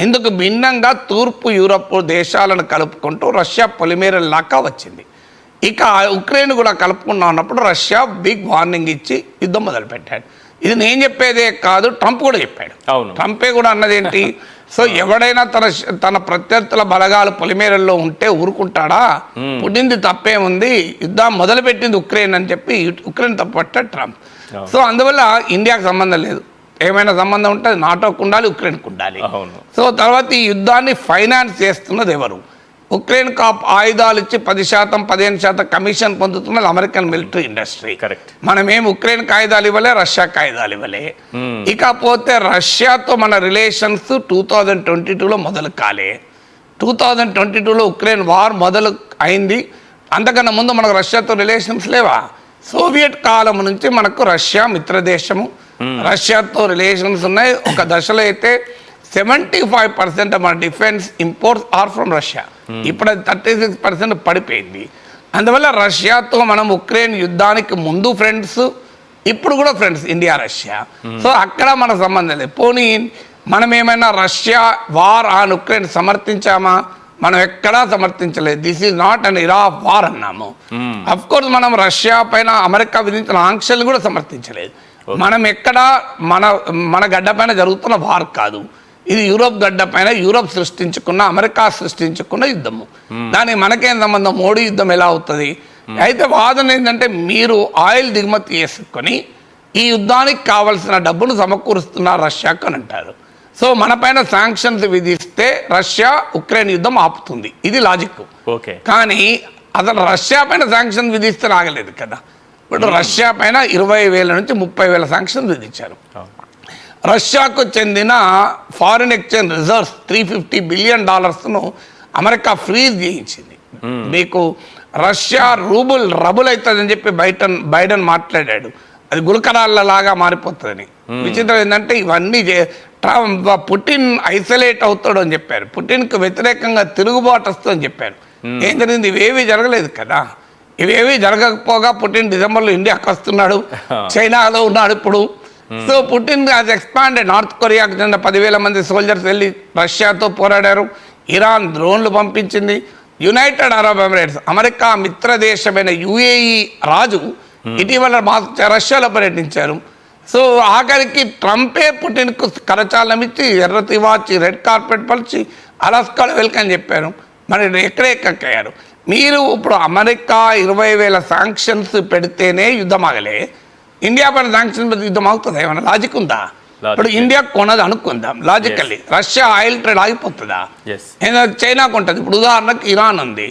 B: ఇందుకు భిన్నంగా తూర్పు యూరప్ దేశాలను కలుపుకుంటూ రష్యా పొలిమేరల్ లాగా వచ్చింది. ఇక ఉక్రెయిన్ కూడా కలుపుకున్నా ఉన్నప్పుడు రష్యా బిగ్ వార్నింగ్ ఇచ్చి యుద్ధం మొదలుపెట్టాడు. ఇది నేను చెప్పేదే కాదు, ట్రంప్ కూడా చెప్పాడు. ట్రంపే కూడా అన్నది ఏంటి, సో ఎవడైనా తన ప్రత్యర్థుల బలగాలు పొలిమేరల్లో ఉంటే ఊరుకుంటాడా, పుట్టింది తప్పేముంది, యుద్ధం మొదలుపెట్టింది ఉక్రెయిన్ అని చెప్పి ఉక్రెయిన్ తప్పట్టాడు ట్రంప్. సో అందువల్ల ఇండియాకు సంబంధం లేదు, ఏమైనా సంబంధం ఉంటే నాటోకు ఉండాలి, ఉక్రెయిన్కు ఉండాలి. సో తర్వాత ఈ యుద్ధాన్ని ఫైనాన్స్ చేస్తున్నది ఎవరు, ఉక్రెయిన్కు ఆయుధాలు ఇచ్చి 10%, 15% కమిషన్ పొందుతున్నది అమెరికన్ మిలిటరీ ఇండస్ట్రీ. మనమేం ఉక్రెయిన్కి ఆయుధాలు ఇవ్వలే, రష్యాకి ఆయుధాలు ఇవ్వలే. ఇకపోతే రష్యాతో మన రిలేషన్స్ 2022లో మొదలు కాలే. 2022లో ఉక్రెయిన్ వార్ మొదలు అయింది, అంతకన్నా ముందు మనకు రష్యాతో రిలేషన్స్ లేవా? సోవియట్ కాలం నుంచి మనకు రష్యా మిత్రదేశము, రష్యాతో రిలేషన్స్ ఉన్నాయి. ఒక దశలో అయితే 75% మన defence imports are from Russia. ఇప్పుడు 36% పడిపోయింది. అందువల్ల రష్యాతో మనం ఉక్రెయిన్ యుద్ధానికి ముందు ఫ్రెండ్స్, ఇప్పుడు కూడా ఫ్రెండ్స్, ఇండియా రష్యా. సో అక్కడ మన సంబంధం లేదు. పోనీ మనం ఏమైనా రష్యా వార్ ఆన్ ఉక్రెయిన్ సమర్థించామా? మనం ఎక్కడా సమర్థించలేదు. This is not an era of war అన్నాము. అఫ్ కోర్స్ మనం రష్యా పైన అమెరికా విధించిన ఆంక్షలు కూడా సమర్థించలేదు. మనం ఎక్కడ మన గడ్డ పైన జరుగుతున్న వార్ కాదు, ఇది యూరోప్ గడ్డ పైన యూరోప్ సృష్టించుకున్న, అమెరికా సృష్టించుకున్న యుద్ధము. దానికి మనకేం సంబంధం, మోడీ యుద్ధం ఎలా అవుతుంది? అయితే వాదన ఏంటంటే మీరు ఆయిల్ దిగుమతి చేసుకొని ఈ యుద్ధానికి కావలసిన డబ్బును సమకూరుస్తున్నారు రష్యాకు అని అంటారు. సో మన పైన శాంక్షన్స్ విధిస్తే రష్యా ఉక్రెయిన్ యుద్ధం ఆపుతుంది, ఇది లాజిక్. కానీ అసలు రష్యా పైన శాంక్షన్ విధిస్తే రాగలేదు కదా. ఇప్పుడు రష్యా పైన 20,000 నుంచి 30,000 శాంక్షన్స్ విధించారు. రష్యాకు చెందిన foreign exchange reserves $350 billion America freeze చేయించింది. మీకు రష్యా రబుల్ అవుతుందని చెప్పి బైడెన్ మాట్లాడాడు. అది గులకరాళ్ళ లాగా మారిపోతుందని. విచిత్రం ఏంటంటే ఇవన్నీ పుటిన్ ఐసోలేట్ అవుతాడు అని చెప్పారు. పుటిన్కు వ్యతిరేకంగా తిరుగుబాటు వస్తుందని చెప్పారు. ఏం జరిగింది? ఇవేవీ జరగలేదు కదా. ఇవేవీ జరగకపోగా పుటిన్ డిసెంబర్లో ఇండియాకి వస్తున్నాడు, చైనాలో ఉన్నాడు ఇప్పుడు. So Putin has expanded. North కొరియాకు చెందిన 10,000 మంది సోల్జర్స్ వెళ్ళి రష్యాతో పోరాడారు. ఇరాన్ డ్రోన్లు పంపించింది. యునైటెడ్ అరబ్ ఎమిరేట్స్, అమెరికా మిత్ర దేశమైన యుఏఈ రాజు ఇటీవల రష్యాలో పర్యటించారు. సో ఆఖరికి ట్రంపే పుటిన్కు కరచాలం ఇచ్చి ఎర్ర తివాచి రెడ్ కార్పెట్ పలిచి అలాస్కాలో వెల్కమ్ చెప్పారు. మరి ఎక్కడెక్కయ్యారు మీరు? ఇప్పుడు అమెరికా 20,000 శాంక్షన్స్ పెడితేనే యుద్ధం ఆగలే. ఇండియా పైన శాంక్షన్ పెడితే యుద్ధం అవుతుందా? ఏమైనా లాజిక్ ఉందా? ఇప్పుడు ఇండియా కొనదు అనుకుందాం లాజికల్లీ. రష్యా ఆయిల్ ట్రేడ్ ఆగిపోతుందా? చైనాకు ఉంటుంది. ఇప్పుడు ఉదాహరణకు ఇరాన్ ఉంది.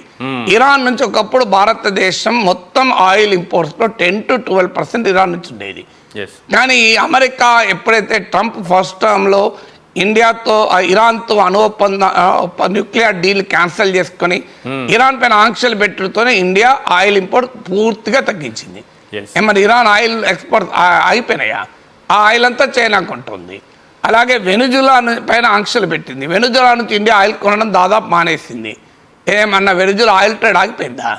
B: ఇరాన్ నుంచి ఒకప్పుడు భారతదేశం మొత్తం ఆయిల్ ఇంపోర్ట్స్లో 10 to 12% ఇరాన్ నుంచి ఉండేది. కానీ అమెరికా ఎప్పుడైతే ట్రంప్ ఫస్ట్ టర్మ్లో ఇండియాతో ఇరాన్తో న్యూక్లియర్ డీల్ క్యాన్సిల్ చేసుకొని ఇరాన్ పైన ఆంక్షలు పెట్టడంతోనే ఇండియా ఆయిల్ ఇంపోర్ట్ పూర్తిగా తగ్గించింది. మరి ఇరాన్ ఆయిల్ ఎక్స్పోర్ట్ అయిపోయినాయా? ఆ ఆయిల్ అంతా చైనాకు ఉంటుంది. అలాగే వెనుజులా పైన ఆంక్షలు పెట్టింది. వెనుజులా నుంచి ఇండియా ఆయిల్ కొనడం దాదాపు మానేసింది. ఏమన్నా వెనుజులా ఆయిల్ ట్రేడ్ ఆగిపోయిందా?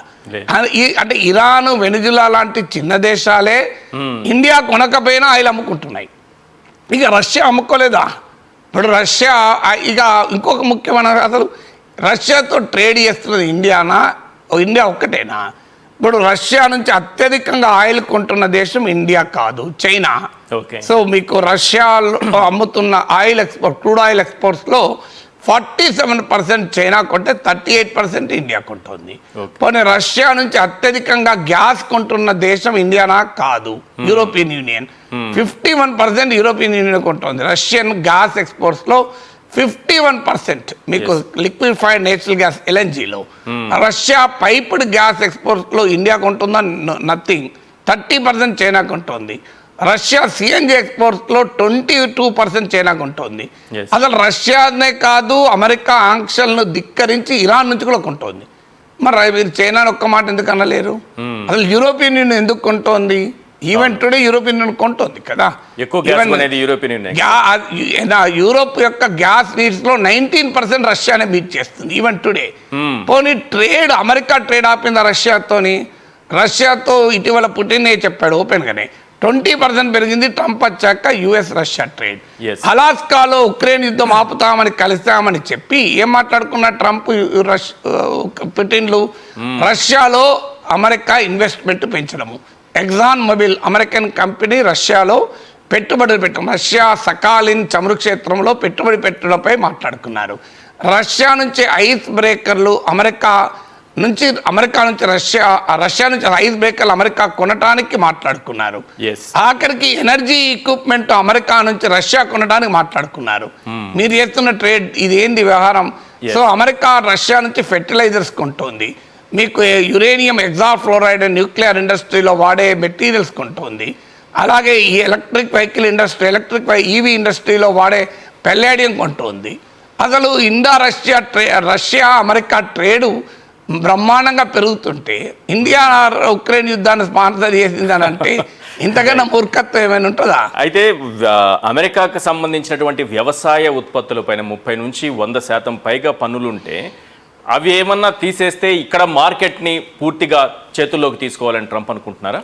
B: అంటే ఇరాన్, వెనుజులా లాంటి చిన్న దేశాలే ఇండియా కొనకపోయినా ఆయిల్ అమ్ముకుంటున్నాయి. ఇక రష్యా అమ్ముకోలేదా? ఇప్పుడు రష్యా ఇక ఇంకొక ముఖ్యమైన, అసలు రష్యాతో ట్రేడ్ చేస్తున్నది ఇండియా ఒక్కటేనా? ఇప్పుడు రష్యా నుంచి అత్యధికంగా ఆయిల్ కొంటున్న దేశం ఇండియా కాదు, చైనా. సో మీకు రష్యాలో అమ్ముతున్న ఆయిల్ ఎక్స్పోర్ట్, క్రూడ్ ఆయిల్ ఎక్స్పోర్ట్స్లో 47% చైనా కొంటే 38% ఇండియా కొంటుంది. పోనీ రష్యా నుంచి అత్యధికంగా గ్యాస్ కొంటున్న దేశం ఇండియానా? కాదు, యూరోపియన్ యూనియన్. 51% యూరోపియన్ యూనియన్ కొంటుంది. రష్యన్ గ్యాస్ ఎక్స్పోర్ట్స్లో 51% మీకు లిక్విఫైడ్ నేచురల్ గ్యాస్ LNGలో. రష్యా పైప్డ్ గ్యాస్ ఎక్స్పోర్ట్స్లో ఇండియా కొంటుందా? నథింగ్. 30% చైనా కొంటుంది. రష్యా CNG ఎక్స్పోర్ట్స్లో 22% చైనా కొంటుంది. అసలు రష్యానే కాదు, అమెరికా ఆంక్షలను ధిక్కరించి ఇరాన్ నుంచి కూడా కొంటోంది. మరి మీరు చైనాని ఒక్క మాట ఎందుకు అనలేరు? అసలు యూరోపియన్ యూనియన్ ఎందుకు కొంటోంది? ఈవెన్ టుడే యూరోపియన్ యూనియన్ కొంటోంది కదా. యూరోప్ యొక్క గ్యాస్ నీడ్స్లో 19% రష్యానే మీట్ చేస్తుంది ఈవెన్ టుడే. పోనీ ట్రేడ్, అమెరికా ట్రేడ్ ఆపిందా రష్యాతోని? రష్యాతో ఇటీవల పుటిన్ చెప్పాడు ఓపెన్గానే 20% పెరిగింది ట్రంప్ వచ్చాక US రష్యా ట్రేడ్. అలాస్కాలో ఉక్రెయిన్ యుద్ధం ఆపుతామని కలిసామని చెప్పి ఏం మాట్లాడుకున్న ట్రంప్ పుటిన్లు? రష్యాలో అమెరికా ఇన్వెస్ట్మెంట్ పెంచడము. ఎగ్జాన్ మొబిల్ అమెరికన్ కంపెనీ రష్యాలో పెట్టుబడులు పెట్టడం, రష్యా సకాలిన్ చమురు క్షేత్రంలో పెట్టుబడి పెట్టడంపై మాట్లాడుకున్నారు. రష్యా నుంచి ఐస్ బ్రేకర్లు అమెరికా నుంచి రష్యా నుంచి ఐస్ బ్రేకర్లు అమెరికా కొనడానికి మాట్లాడుకున్నారు. ఆఖరికి ఎనర్జీ ఎక్విప్మెంట్ అమెరికా నుంచి రష్యా కొనడానికి మాట్లాడుకున్నారు. మీరు చేస్తున్న ట్రేడ్ ఇదేంది వ్యవహారం? సో అమెరికా రష్యా నుంచి ఫెర్టిలైజర్స్ కొంటోంది. మీకు యురేనియం ఎగ్జాఫ్లోరైడ్ న్యూక్లియర్ ఇండస్ట్రీలో వాడే మెటీరియల్స్ కొంటోంది. అలాగే ఈ ఎలక్ట్రిక్ వెహికల్ ఇండస్ట్రీ, EV ఇండస్ట్రీలో వాడే పెల్లాడియం కొంటోంది. అసలు రష్యా అమెరికా ట్రేడు బ్రహ్మాండంగా పెరుగుతుంటే ఇండియా ఉక్రెయిన్ యుద్ధాన్ని స్పాన్సర్ చేసిందని అంటే ఇంతకన్నా మూర్ఖత్వం ఏమైనా ఉంటుందా?
A: అయితే అమెరికాకు సంబంధించినటువంటి వ్యవసాయ ఉత్పత్తులపైన 30 నుంచి 100% పైగా పన్నులుంటే అవి ఏమన్నా తీసేస్తే ఇక్కడ మార్కెట్ని పూర్తిగా చేతుల్లోకి తీసుకోవాలని ట్రంప్ అనుకుంటున్నారా?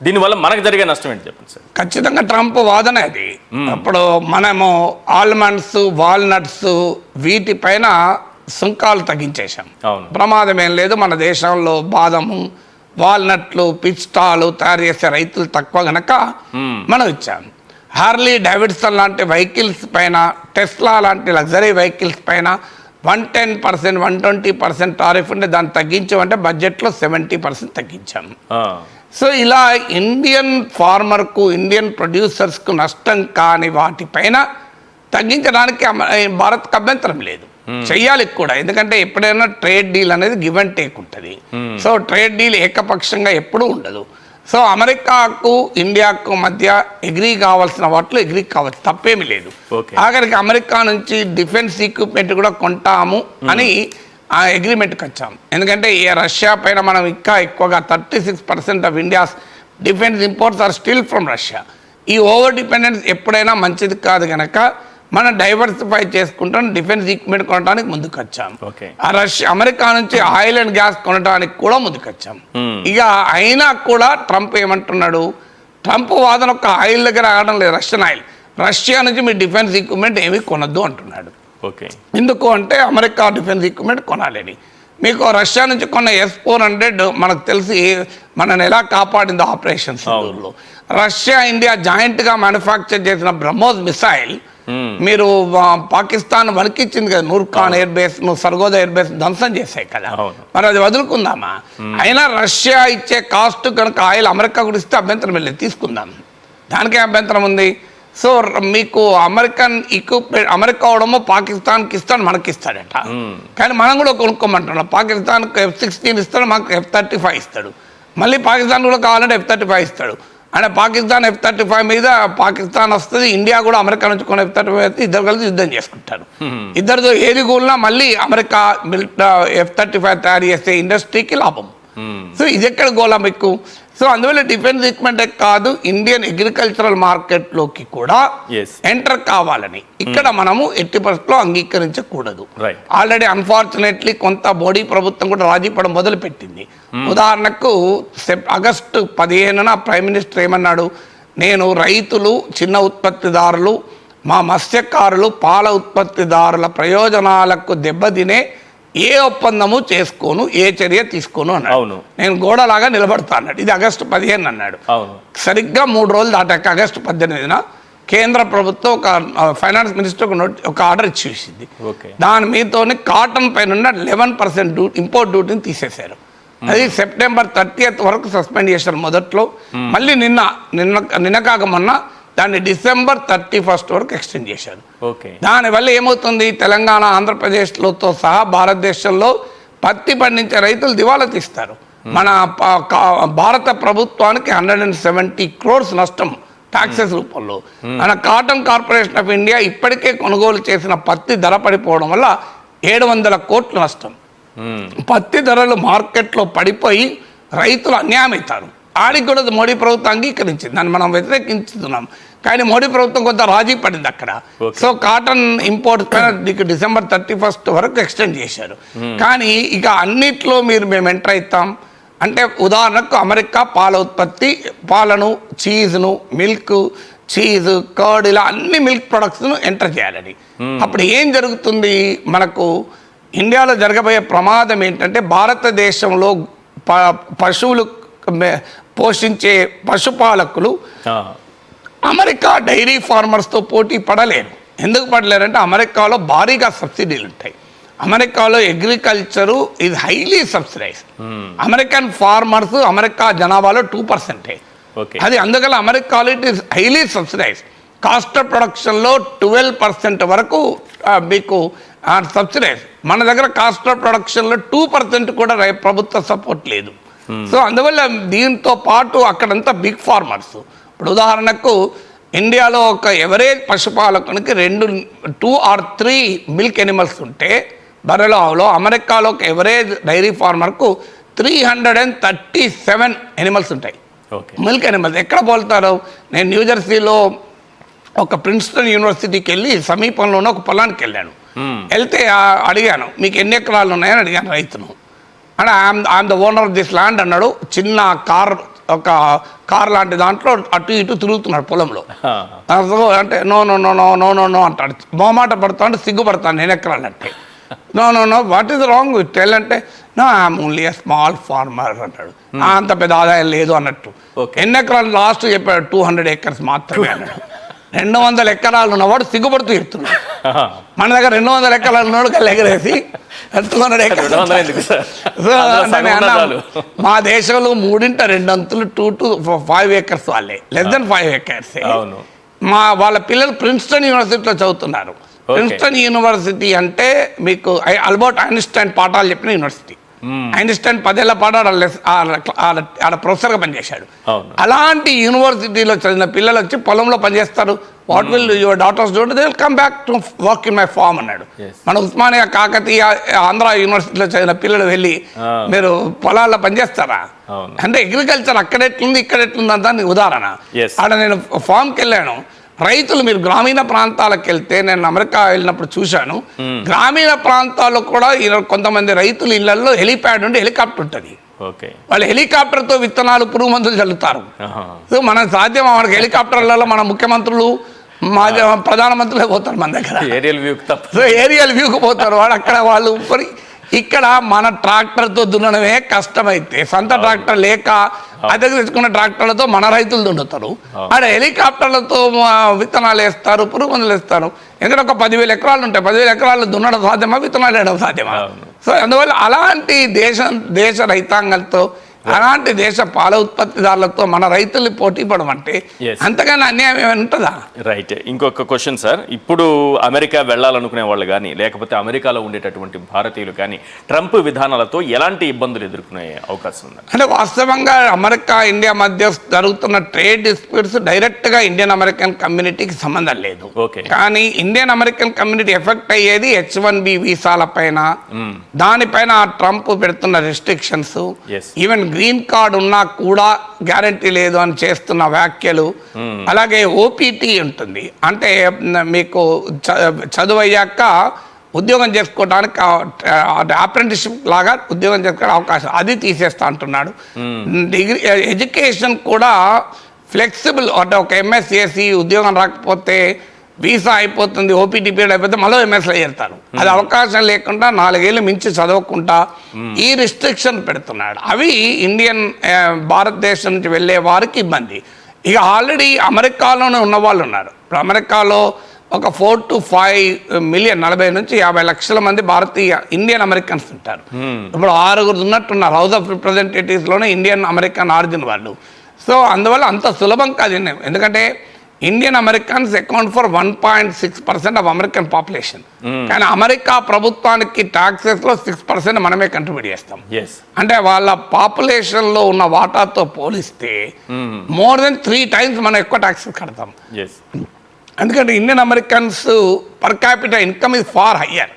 A: దీనివల్ల మనకు జరిగే నష్టం ఏంటి చెప్పండి సార్.
B: ఖచ్చితంగా ట్రంప్ వాదన అది. ఇప్పుడు మనము ఆల్మండ్స్, వాల్నట్స్ వీటిపైన సుంకాలు తగ్గించేశాం. ప్రమాదం ఏం లేదు. మన దేశంలో బాదము, వాల్నట్లు, పిస్టాలు తయారు చేసే రైతులు తక్కువ గనక మనం ఇచ్చాం. హార్లీ డేవిడ్సన్ లాంటి వెహికల్స్ పైన, టెస్లా లాంటి లగ్జరీ వెహికల్స్ పైన 110%, 120% టారిఫ్ ఉంటే దాన్ని తగ్గించామంటే బడ్జెట్లో 70% తగ్గించాం. సో ఇలా ఇండియన్ ఫార్మర్కు, ఇండియన్ ప్రొడ్యూసర్స్కు నష్టం కాని వాటిపైన తగ్గించడానికి భారత్కు అభ్యంతరం లేదు. చెయ్యాలి కూడా. ఎందుకంటే ఎప్పుడైనా ట్రేడ్ డీల్ అనేది గివ్ అండ్ టేక్ ఉంటుంది. సో ట్రేడ్ డీల్ ఏకపక్షంగా ఎప్పుడూ ఉండదు. సో అమెరికాకు ఇండియాకు మధ్య ఎగ్రీ కావాల్సిన వాటిలో ఎగ్రీ కావచ్చు, తప్పేమీ లేదు. ఆఖరికి అమెరికా నుంచి డిఫెన్స్ ఎక్విప్మెంట్ కూడా కొంటాము అని ఆ అగ్రిమెంట్కి వచ్చాం. ఎందుకంటే ఈ రష్యా పైన మనం ఇంకా ఎక్కువగా 36% of India's defence imports are still from Russia. ఈ ఓవర్ డిపెండెన్స్ ఎప్పుడైనా మంచిది కాదు కనుక మనం డైవర్సిఫై చేసుకుంటాం, డిఫెన్స్ ఈక్విప్మెంట్ కొనడానికి ముందుకు వచ్చాం. అమెరికా నుంచి ఆయిల్ అండ్ గ్యాస్ కొనడానికి కూడా ముందుకు వచ్చాం. ఇక అయినా కూడా ట్రంప్ ఏమంటున్నాడు, ట్రంప్ వాదన ఒక ఆయిల్ దగ్గర ఆగడం లేదు, రష్యన్ ఆయిల్, రష్యా నుంచి మీ డిఫెన్స్ ఈక్విప్మెంట్ ఏమీ కొనద్దు అంటున్నాడు. ఎందుకు అంటే అమెరికా డిఫెన్స్ ఈక్విప్మెంట్ కొనాలని. మీకు రష్యా నుంచి కొన్న S-400 మనకు తెలిసి మనని ఎలా కాపాడిందో ఆపరేషన్ సింధూర్లో. రష్యా ఇండియా జాయింట్గా మ్యానుఫ్యాక్చర్ చేసిన బ్రహ్మోస్ మిసైల్ మీరు పాకిస్తాన్ వణికిచ్చింది కదా, Nur Khan air base, Sargodha air base ధ్వంసం చేశాయి కదా, మరి అది వదులుకుందామా? అయినా రష్యా ఇచ్చే కాస్ట్ కనుక ఆయిల్ అమెరికా కూడా ఇస్తే అభ్యంతరం వెళ్ళి తీసుకుందాం, దానికే అభ్యంతరం ఉంది. సో మీకు అమెరికన్ ఈక్విప్మెంట్ అమెరికా అవడమో పాకిస్తాన్కి ఇస్తాడు, మనకి ఇస్తాడట. కానీ మనం కూడా కొనుక్కోమంటున్నాం. పాకిస్తాన్కి F-16 ఇస్తాడు, మాకు F-35 ఇస్తాడు. మళ్ళీ పాకిస్తాన్ కూడా కావాలంటే F-35 ఇస్తాడు. అంటే పాకిస్తాన్ F-35 మీద పాకిస్తాన్ వస్తుంది, ఇండియా కూడా అమెరికా నుంచి కొన్ని F-35 అయితే ఇద్దరు కలిసి యుద్ధం చేసుకుంటారు. ఇద్దరితో ఏది కూలినా మళ్ళీ అమెరికా F-35 తయారు చేసే ఇండస్ట్రీకి లాభం. సో ఇది ఎక్కడ గోళ మీకు? సో అందువల్ల డిఫెన్స్ ఈక్విప్మెంట్ కాదు, ఇండియన్ అగ్రికల్చరల్ మార్కెట్లోకి కూడా ఎంటర్ కావాలని ఇక్కడ మనము ఎట్టి పరిస్థితుల్లో అంగీకరించకూడదు. ఆల్రెడీ అన్ఫార్చునేట్లీ కొంత మోడీ ప్రభుత్వం కూడా రాజీ పడడం మొదలుపెట్టింది. ఉదాహరణకు ఆగస్టు 15న ప్రైమ్ మినిస్టర్ ఏమన్నాడు, నేను రైతులు, చిన్న ఉత్పత్తిదారులు, మా మత్స్యకారులు, పాల ఉత్పత్తిదారుల ప్రయోజనాలకు దెబ్బతినే ఏ ఒప్పందము చేసుకోను, ఏ చర్య తీసుకోను అన్నాడు. నేను గోడలాగా నిలబడతా అన్నాడు. ఇది ఆగస్టు 15 అన్నాడు. సరిగ్గా 3 రోజులు దాటాక ఆగస్టు 18న కేంద్ర ప్రభుత్వం ఒక ఫైనాన్స్ మినిస్టర్ ఒక ఆర్డర్ ఇచ్చేసింది. దాని మీదతోనే కాటన్ పైన 11% ఇంపోర్ట్ డ్యూటీని తీసేశారు. అది సెప్టెంబర్ 30th వరకు సస్పెండ్ చేశారు మొదట్లో. మళ్ళీ నిన్న కాక మొన్న దాన్ని డిసెంబర్ 31st వరకు ఎక్స్టెండ్ చేశారు. దానివల్ల ఏమవుతుంది, తెలంగాణ, ఆంధ్రప్రదేశ్లతో సహా భారతదేశంలో పత్తి పండించే రైతులు దివాలా తీస్తారు. మన భారత ప్రభుత్వానికి 170 crores నష్టం టాక్సెస్ రూపంలో. మన కాటన్ కార్పొరేషన్ ఆఫ్ ఇండియా ఇప్పటికే కొనుగోలు చేసిన పత్తి ధర పడిపోవడం వల్ల 700 కోట్ల నష్టం. పత్తి ధరలు మార్కెట్లో పడిపోయి రైతులు అన్యాయం అవుతారు. ఆడికి కూడా మోడీ ప్రభుత్వం అంగీకరించింది, దాన్ని మనం వ్యతిరేకించుతున్నాం. కానీ మోడీ ప్రభుత్వం కొంత రాజీ పడింది అక్కడ. సో కాటన్ ఇంపోర్ట్ పైన డిసెంబర్ 31st వరకు ఎక్స్టెండ్ చేశారు. కానీ ఇక అన్నిట్లో మేము ఎంటర్ అవుతాం అంటే, ఉదాహరణకు అమెరికా పాల ఉత్పత్తి, పాలను, చీజ్ను, మిల్క్, చీజ్, కర్డ్, ఇలా అన్ని మిల్క్ ప్రొడక్ట్స్ను ఎంటర్ చేయాలని. అప్పుడు ఏం జరుగుతుంది, మనకు ఇండియాలో జరగబోయే ప్రమాదం ఏంటంటే, భారతదేశంలో పశువులు పోషించే పశుపాలకులు అమెరికా డైరీ ఫార్మర్స్తో పోటీ పడలేరు. ఎందుకు పడలేరంటే అమెరికాలో భారీగా సబ్సిడీలు ఉంటాయి. అమెరికాలో అగ్రికల్చరు ఇది highly subsidise. American farmers America జనాభాలో 2%. అది అందువల్ల అమెరికాలో it is highly subsidise. Cost of ప్రొడక్షన్లో 12% వరకు మీకు సబ్సిడైజ్. మన దగ్గర కాస్ట్ ఆఫ్ ప్రొడక్షన్లో 2% కూడా ప్రభుత్వ సపోర్ట్ లేదు. సో అందువల్ల దీంతో పాటు అక్కడంతా బిగ్ ఫార్మర్స్. ఇప్పుడు ఉదాహరణకు ఇండియాలో ఒక ఎవరేజ్ పశుపాలకునికి 2 or 3 మిల్క్ ఎనిమల్స్ ఉంటే బర్రెలో, ఆవులో, అమెరికాలో ఒక ఎవరేజ్ డైరీ ఫార్మర్కు 337 ఎనిమల్స్ ఉంటాయి, మిల్క్ ఎనిమల్స్. ఎక్కడ పోలుతారు? నేను న్యూజెర్సీలో ఒక ప్రిన్స్టన్ యూనివర్సిటీకి వెళ్ళి సమీపంలో ఉన్న ఒక పొలానికి వెళ్ళాను. వెళ్తే అడిగాను, మీకు ఎన్ని ఎకరాలు ఉన్నాయని అడిగాను రైతును. అంటే I'm the owner of this land అన్నాడు. చిన్న ఒక కార్ లాంటి దాంట్లో అటు ఇటు తిరుగుతున్నాడు పొలంలో. అంటే no no no no no no no అంటాడు. మొహమాట పడతాడు, సిగ్గుపడతాను నేను ఎకరాలంటే. No no no what is wrong with tell అంటే, no I'm only a small farmer అంటాడు. అంత పెద్ద ఆదాయం లేదు అన్నట్టు. ఎన్ని ఎకరాలు లాస్ట్ చెప్పాడు? 200 acres మాత్రమే అన్నాడు. 200 ఎకరాలు ఉన్నవాడు సిగ్గుపడుతూ చెప్తున్నాడు. మన దగ్గర 200 ఎకరాలు ఉన్నవాడు కళ్ళు ఎగరేసి 200 acres. మా దేశంలో 3/2 2 to 5 acres వాళ్ళే, లెస్ దెన్ 5 acres. వాళ్ళ పిల్లలు ప్రిన్స్టన్ యూనివర్సిటీలో చదువుతున్నారు. ప్రిన్స్టన్ యూనివర్సిటీ అంటే మీకు ఆల్బర్ట్ ఐన్స్టైన్ పాఠాలు చెప్పిన యూనివర్సిటీ. ఐన్స్టైన్ 10 ఏళ్ల పాటు ఆడ ప్రొఫెసర్గా పనిచేశాడు. అలాంటి యూనివర్సిటీలో చదివిన పిల్లలు వచ్చి పొలంలో పనిచేస్తారు. What will your daughters do? They will come back to work in my farm అన్నాడు.
A: Yes.
B: మన ఉస్మానియా, కాకతీయ, ఆంధ్ర యూనివర్సిటీలో చదివిన పిల్లలు వెళ్ళి మీరు పొలాల్లో పనిచేస్తారా
A: అవును.
B: అంటే అగ్రికల్చర్ అక్కడ ఎట్లుంది ఇక్కడ ఎట్లుంది అంత ఉదాహరణ.
A: Yes.
B: ఆడ నేను ఫామ్కి వెళ్ళాను. రైతులు, మీరు గ్రామీణ ప్రాంతాలకు వెళ్తే, నేను అమెరికా వెళ్ళినప్పుడు చూశాను, గ్రామీణ ప్రాంతాల్లో కూడా కొంతమంది రైతులు ఇళ్లలో హెలిప్యాడ్ ఉండి హెలికాప్టర్ ఉంటుంది.
A: ఓకే.
B: వాళ్ళు హెలికాప్టర్తో విత్తనాలు, పురుగు మందులు చల్లుతారు. సో మనం సాధ్యం, మనకి హెలికాప్టర్లలో మన ముఖ్యమంత్రులు, ప్రధానమంత్రులే పోతారు మన దగ్గర.
A: ఏరియల్ వ్యూ తప్ప.
B: సో ఏరియల్ వ్యూకి పోతారు వాళ్ళు. అక్కడ వాళ్ళు ఇక్కడ మన ట్రాక్టర్తో దున్నడమే కష్టమైతే, సొంత ట్రాక్టర్ లేక అద్దెకు తెచ్చుకున్న ట్రాక్టర్లతో మన రైతులు దున్నుతారు. అక్కడ హెలికాప్టర్లతో విత్తనాలు వేస్తారు, పురుగు మందులు వేస్తారు. ఎందుకంటే ఒక 10,000 ఎకరాలు ఉంటాయి. 10,000 ఎకరాలు దున్నడం సాధ్యమా, విత్తనాలు వేయడం సాధ్యమా? సో అందువల్ల అలాంటి దేశ రైతాంగంతో, అలాంటి దేశ పాల ఉత్పత్తిదారులతో మన రైతులు పోటీ పడమంటే అంతగానే అన్యాయం ఏమైనా ఉంటుందా?
A: రైట్. ఇంకొక క్వశ్చన్ సార్, ఇప్పుడు అమెరికా వెళ్ళాలనుకునే వాళ్ళు కానీ, లేకపోతే అమెరికాలో ఉండేటటువంటి భారతీయులు కానీ ట్రంప్ విధానాలతో ఎలాంటి ఇబ్బందులు ఎదుర్కొనే అవకాశం ఉంది?
B: అంటే వాస్తవంగా అమెరికా, ఇండియా మధ్య జరుగుతున్న ట్రేడ్ డిస్ప్యూట్స్ డైరెక్ట్గా ఇండియన్ అమెరికన్ కమ్యూనిటీకి సంబంధం లేదు.
A: ఓకే.
B: కానీ ఇండియన్ అమెరికన్ కమ్యూనిటీ ఎఫెక్ట్ అయ్యేది H-1B వీసాల పైన, దానిపైన ట్రంప్ పెడుతున్న రెస్ట్రిక్షన్స్, ఈవెన్ గ్రీన్ కార్డ్ ఉన్నా కూడా గ్యారంటీ లేదు అని చేస్తున్న వ్యాఖ్యలు. అలాగే ఓపీటీ ఉంటుంది, అంటే మీకు చదువు అయ్యాక ఉద్యోగం చేసుకోవడానికి అప్రెంటిస్షిప్ లాగా ఉద్యోగం చేసుకోవడానికి అవకాశం, అది తీసేస్తా అంటున్నాడు. డిగ్రీ ఎడ్యుకేషన్ కూడా ఫ్లెక్సిబుల్, అంటే ఒక ఎంఎస్సిఎస్సి ఉద్యోగం రాకపోతే వీసా అయిపోతుంది, ఓపీటీ పీరియడ్ అయిపోతే మళ్ళీ ఎంఎస్లో చేరుతారు. అది అవకాశం లేకుండా 4 ఏళ్ళు మించి చదవకుండా ఈ రిస్ట్రిక్షన్ పెడుతున్నాడు. అవి భారతదేశం నుంచి వెళ్ళే వారికి ఇబ్బంది. ఇక ఆల్రెడీ అమెరికాలోనే ఉన్న వాళ్ళు ఉన్నారు. ఇప్పుడు అమెరికాలో ఒక 4 to 5 మిలియన్, 40 నుంచి 50 లక్షల మంది భారతీయ ఇండియన్ అమెరికన్స్ ఉంటారు. ఇప్పుడు 6 ఉన్నట్టున్నారు హౌస్ ఆఫ్ రిప్రజెంటేటివ్స్లోనే ఇండియన్ అమెరికన్ ఆరిజిన్ వాళ్ళు. సో అందువల్ల అంత సులభం కాదు. ఎందుకంటే Indian Americans account for 1.6% of American population. కానీ అమెరికా ప్రభుత్వానికి ట్యాక్సెస్లో 6% మనమే కంట్రిబ్యూట్ చేస్తాం. అంటే వాళ్ళ పాపులేషన్లో ఉన్న వాటాతో పోలిస్తే మోర్ దెన్ 3 times మనం ఎక్కువ ట్యాక్సెస్ కడతాం. ఎందుకంటే Indian Americans per capital income is far higher.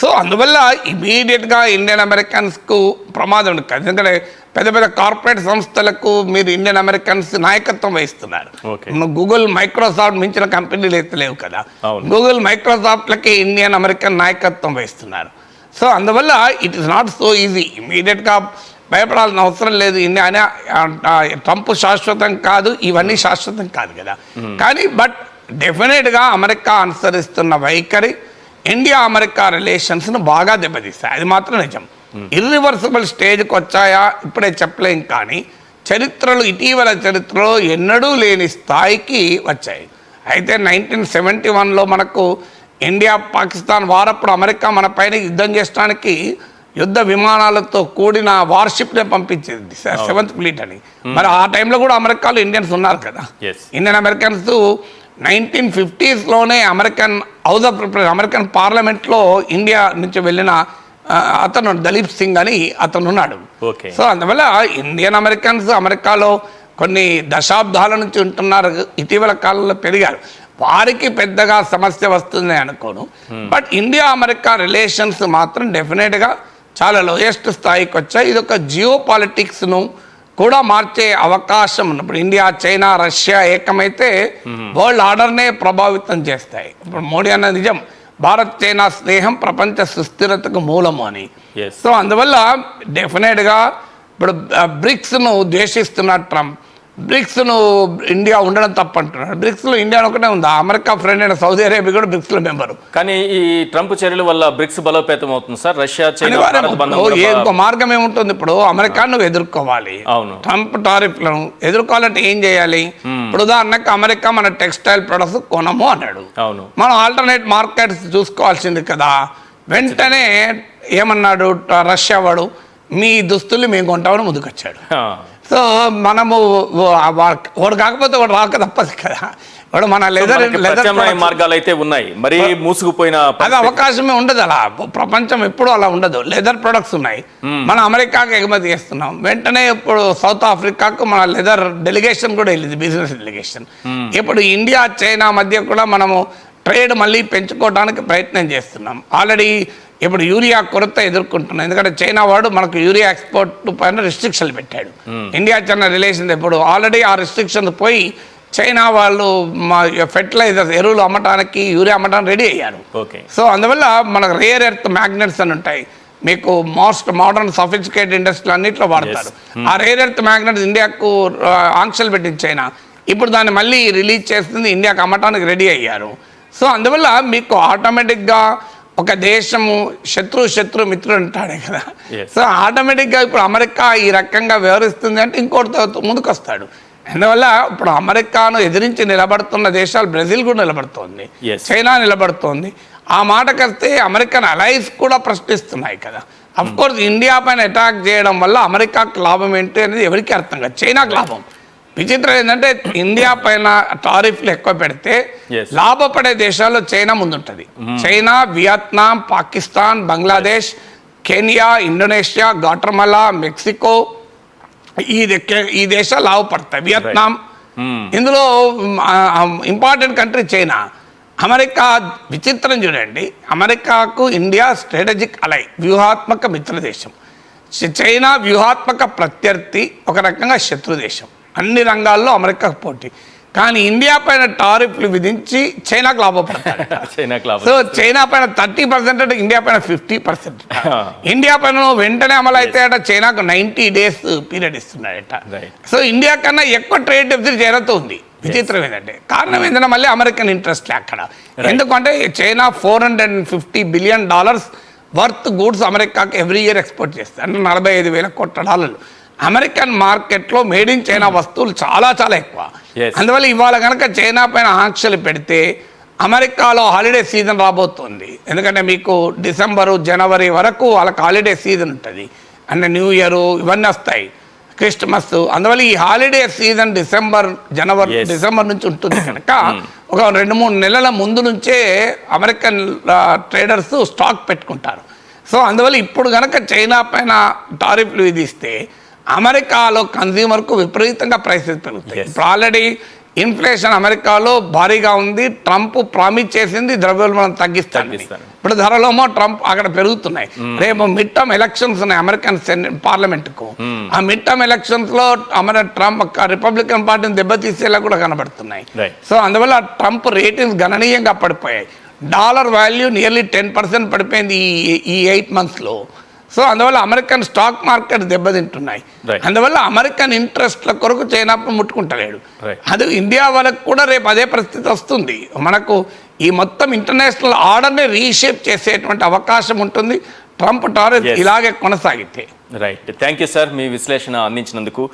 B: So అందువల్ల ఇమీడియట్గా ఇండియన్ అమెరికన్స్కు ప్రమాదం ఉంటుంది. ఎందుకంటే పెద్ద పెద్ద కార్పొరేట్ సంస్థలకు మీరు ఇండియన్ అమెరికన్స్ నాయకత్వం వహిస్తున్నారు. గూగుల్, మైక్రోసాఫ్ట్ మించిన కంపెనీలు అయితే లేవు కదా. గూగుల్, మైక్రోసాఫ్ట్లకి ఇండియన్ అమెరికన్ నాయకత్వం వహిస్తున్నారు. సో అందువల్ల it is not so easy. ఇమీడియట్గా భయపడాల్సిన అవసరం లేదు. ఇండియా ట్రంప్ శాశ్వతం కాదు, ఇవన్నీ శాశ్వతం కాదు కదా. కానీ బట్ డెఫినెట్గా అమెరికా అనుసరిస్తున్న వైఖరి ఇండియా అమెరికా రిలేషన్స్ను బాగా దెబ్బతీస్తాయి. అది మాత్రం నిజం. ఇర్రివర్సిబుల్ స్టేజ్కి వచ్చాయా ఇప్పుడే చెప్పలేం, కానీ ఇటీవల చరిత్రలో ఎన్నడూ లేని స్థాయికి వచ్చాయి. అయితే 1971లో మనకు ఇండియా పాకిస్తాన్ వారప్పుడు అమెరికా మన పైన యుద్ధం చేయడానికి యుద్ధ విమానాలతో కూడిన వార్షిప్నే పంపించేది, 7th ఫ్లీట్ అని. మరి ఆ టైంలో కూడా అమెరికాలో ఇండియన్స్ ఉన్నారు కదా. ఇండియన్ అమెరికన్స్ 1950sలోనే అమెరికన్ పార్లమెంట్లో ఇండియా నుంచి వెళ్ళిన అతను దలీప్ సింగ్ అని అతను ఉన్నాడు. సో అందువల్ల ఇండియన్ అమెరికన్స్ అమెరికాలో కొన్ని దశాబ్దాల నుంచి ఉంటున్నారు, ఇటీవల కాలంలో పెరిగారు. వారికి పెద్దగా సమస్య వస్తుంది అనుకోను. బట్ ఇండియా అమెరికా రిలేషన్స్ మాత్రం డెఫినెట్గా చాలా లోయెస్ట్ స్థాయికి వచ్చాయి. ఇది ఒక జియో పాలిటిక్స్ను కూడా మార్చే అవకాశం ఉన్నప్పుడు ఇండియా, చైనా, రష్యా ఏకమైతే వరల్డ్ ఆర్డర్నే ప్రభావితం చేస్తాయి. ఇప్పుడు మోడీ అన్న నిజం, భారత్ చైనా స్నేహం ప్రపంచ సుస్థిరతకు మూలము అని. సో అందువల్ల డెఫినెట్గా ఇప్పుడు బ్రిక్స్ను ద్వేషిస్తున్న ట్రంప్, బ్రిక్స్ను ఇండియా ఉండడం తప్పంటున్నాడు. బ్రిక్స్లో ఇండియా ఒకటే ఉందా? అమెరికా ఫ్రెండ్ అయిన సౌదీ అరేబియా కూడా బ్రిక్స్లో మెంబరు.
A: కానీ ఈ ట్రంప్ చర్యల వల్ల బ్రిక్స్ బలోపేతం అవుతుంది సార్. రష్యా, చైనా
B: ఇంకో మార్గం ఏముంటుంది? ఇప్పుడు అమెరికాను నువ్వు ఎదుర్కోవాలి, ట్రంప్ టారిఫ్లను ఎదుర్కోవాలంటే ఏం చేయాలి? ఇప్పుడు ఉదాహరణకు అమెరికా మన టెక్స్టైల్ ప్రొడక్ట్స్ కొనము అన్నాడు. మనం ఆల్టర్నేట్ మార్కెట్స్ చూసుకోవాల్సింది కదా. వెంటనే ఏమన్నాడు రష్యా వాడు, మీ దుస్తులు మేము కొంటామని ముందుకొచ్చాడు. సో మనము వాడు కాకపోతే వాడు రాక తప్పదు కదా. వాడు మన లెదర్
A: ప్రత్యామ్నాయ మార్గాలు అయితే ఉన్నాయి, మరి మూసుకుపోయిన
B: అది అవకాశమే ఉండదు. అలా ప్రపంచం ఎప్పుడు అలా ఉండదు. లెదర్ ప్రొడక్ట్స్ ఉన్నాయి, మన అమెరికాకు ఎగుమతి చేస్తున్నాం. వెంటనే ఇప్పుడు సౌత్ ఆఫ్రికాకు మన లెదర్ డెలిగేషన్ కూడా వెళ్ళింది, బిజినెస్ డెలిగేషన్. ఇప్పుడు ఇండియా చైనా మధ్య కూడా మనము ట్రేడ్ మళ్ళీ పెంచుకోవడానికి ప్రయత్నం చేస్తున్నాం. ఆల్రెడీ ఇప్పుడు యూరియా కొరత ఎదుర్కొంటున్నాం, ఎందుకంటే చైనా వాడు మనకు యూరియా ఎక్స్పోర్ట్ పైన రిస్ట్రిక్షన్లు పెట్టాడు. ఇండియా చైనా రిలేషన్ ఇప్పుడు ఆల్రెడీ ఆ రిస్ట్రిక్షన్ పోయి చైనా వాళ్ళు మా ఫెర్టిలైజర్స్ ఎరువులు అమ్మటానికి యూరియా అమ్మటానికి రెడీ అయ్యారు. సో అందువల్ల మనకు రేర్ ఎర్త్ మ్యాగ్నెట్స్ అని ఉంటాయి, మీకు మోస్ట్ మోడర్న్ సఫిస్టికేటెడ్ ఇండస్ట్రీలు అన్నింటిలో వాడతారు. ఆ రేర్ ఎర్త్ మ్యాగ్నెట్స్ ఇండియాకు ఆంక్షలు పెట్టింది చైనా. ఇప్పుడు దాన్ని మళ్ళీ రిలీజ్ చేస్తుంది, ఇండియాకు అమ్మటానికి రెడీ అయ్యారు. సో అందువల్ల మీకు ఆటోమేటిక్గా ఒక దేశము శత్రు మిత్రుడు అంటాడే కదా. సో ఆటోమేటిక్గా ఇప్పుడు అమెరికా ఈ రకంగా వ్యవహరిస్తుంది అంటే ఇంకోటితో ముందుకు వస్తాడు. అందువల్ల ఇప్పుడు అమెరికాను ఎదిరించి నిలబడుతున్న దేశాలు బ్రెజిల్ కూడా నిలబడుతోంది, చైనా నిలబడుతోంది. ఆ మాటకొస్తే అమెరికన్ అలైస్ కూడా ప్రశ్నిస్తున్నాయి కదా. అఫ్ కోర్స్ ఇండియా పైన అటాక్ చేయడం వల్ల అమెరికాకు లాభం ఏంటి అనేది ఎవరికి అర్థం కాదు, చైనాకు లాభం. విచిత్రం ఏంటంటే ఇండియా పైన టారిఫ్లు ఎక్కువ పెడితే లాభపడే దేశాల్లో చైనా ముందుంటుంది. China, Vietnam, Pakistan, Bangladesh, Kenya, Indonesia, Guatemala, Mexico, ఈ దేశాలు లాభపడతాయి. వియత్నాం, ఇందులో ఇంపార్టెంట్ కంట్రీ చైనా. అమెరికా విచిత్రం చూడండి, అమెరికాకు ఇండియా స్ట్రాటజిక్ అలై, వ్యూహాత్మక మిత్రదేశం. చైనా వ్యూహాత్మక ప్రత్యర్థి, ఒక రకంగా శత్రు దేశం. అన్ని రంగాల్లో అమెరికాకు పోటీ. కానీ ఇండియా పైన టారిఫ్లు విధించి చైనాకు లాభపడతాడు. సో చైనా పైన 30% అంటే ఇండియా పైన 50%. ఇండియా పైన వెంటనే అమలు అయితే అట చైనాకు 90 days పీరియడ్ ఇస్తున్నాడట. సో ఇండియా కన్నా ఎక్కువ ట్రేడ్ డెఫిసిట్ చైనాతో ఉంది. విచిత్రం ఏంటంటే కారణం ఏంటంటే మళ్ళీ అమెరికన్ ఇంట్రెస్ట్ అక్కడ. ఎందుకంటే చైనా $450 billion వర్త్ గూడ్స్ అమెరికాకి ఎవ్రీ ఇయర్ ఎక్స్పోర్ట్ చేస్తుంది, అంటే $45,000 కోట్ల. అమెరికన్ మార్కెట్లో మేడ్ ఇన్ చైనా వస్తువులు చాలా చాలా ఎక్కువ. అందువల్ల ఇవాళ కనుక చైనా పైన ఆంక్షలు పెడితే అమెరికాలో హాలిడే సీజన్ రాబోతుంది. ఎందుకంటే మీకు డిసెంబరు, జనవరి వరకు వాళ్ళకి హాలిడే సీజన్ ఉంటుంది, అంటే న్యూ ఇయర్ ఇవన్నీ వస్తాయి, క్రిస్మస్. అందువల్ల ఈ హాలిడే సీజన్ డిసెంబర్ నుంచి ఉంటుంది కనుక ఒక 2-3 నెలల ముందు నుంచే అమెరికన్ ట్రేడర్స్ స్టాక్ పెట్టుకుంటారు. సో అందువల్ల ఇప్పుడు కనుక చైనా పైన టారిఫ్లు విధిస్తే అమెరికాలో కన్జ్యూమర్కు విపరీతంగా ప్రైసెస్ పెరుగుతాయి. ఇప్పుడు ఆల్రెడీ ఇన్ఫ్లేషన్ అమెరికాలో భారీగా ఉంది. ట్రంప్ ప్రామిస్ చేసింది ద్రవ్యోల్బణం తగ్గిస్తాను, ఇప్పుడు ధరలోమో ట్రంప్ అక్కడ పెరుగుతున్నాయి. రేపు మిడ్ టర్మ్ ఎలక్షన్స్ ఉన్నాయి అమెరికన్ పార్లమెంట్కు. ఆ మిడ్ టర్మ్ ఎలక్షన్స్లో ట్రంప్ రిపబ్లికన్ పార్టీని దెబ్బతీసేలా కూడా కనబడుతున్నాయి. సో అందువల్ల ట్రంప్ రేటింగ్స్ గణనీయంగా పడిపోయాయి. డాలర్ వాల్యూ నియర్లీ 10% పడిపోయింది ఈ 8 monthsలో. సో అందువల్ల అమెరికన్ స్టాక్ మార్కెట్ దెబ్బతింటున్నాయి. అందువల్ల అమెరికన్ ఇంట్రెస్ట్ల కొరకు చైనా ముట్టుకుంటలేడు. అది ఇండియా వాళ్ళకు కూడా రేపు అదే పరిస్థితి వస్తుంది. మనకు ఈ మొత్తం ఇంటర్నేషనల్ ఆర్డర్ని రీషేప్ చేసేటువంటి అవకాశం ఉంటుంది ట్రంప్ టారిఫ్ ఇలాగే కొనసాగితే.
A: రైట్, థ్యాంక్ యూ సార్ మీ విశ్లేషణ అందించినందుకు.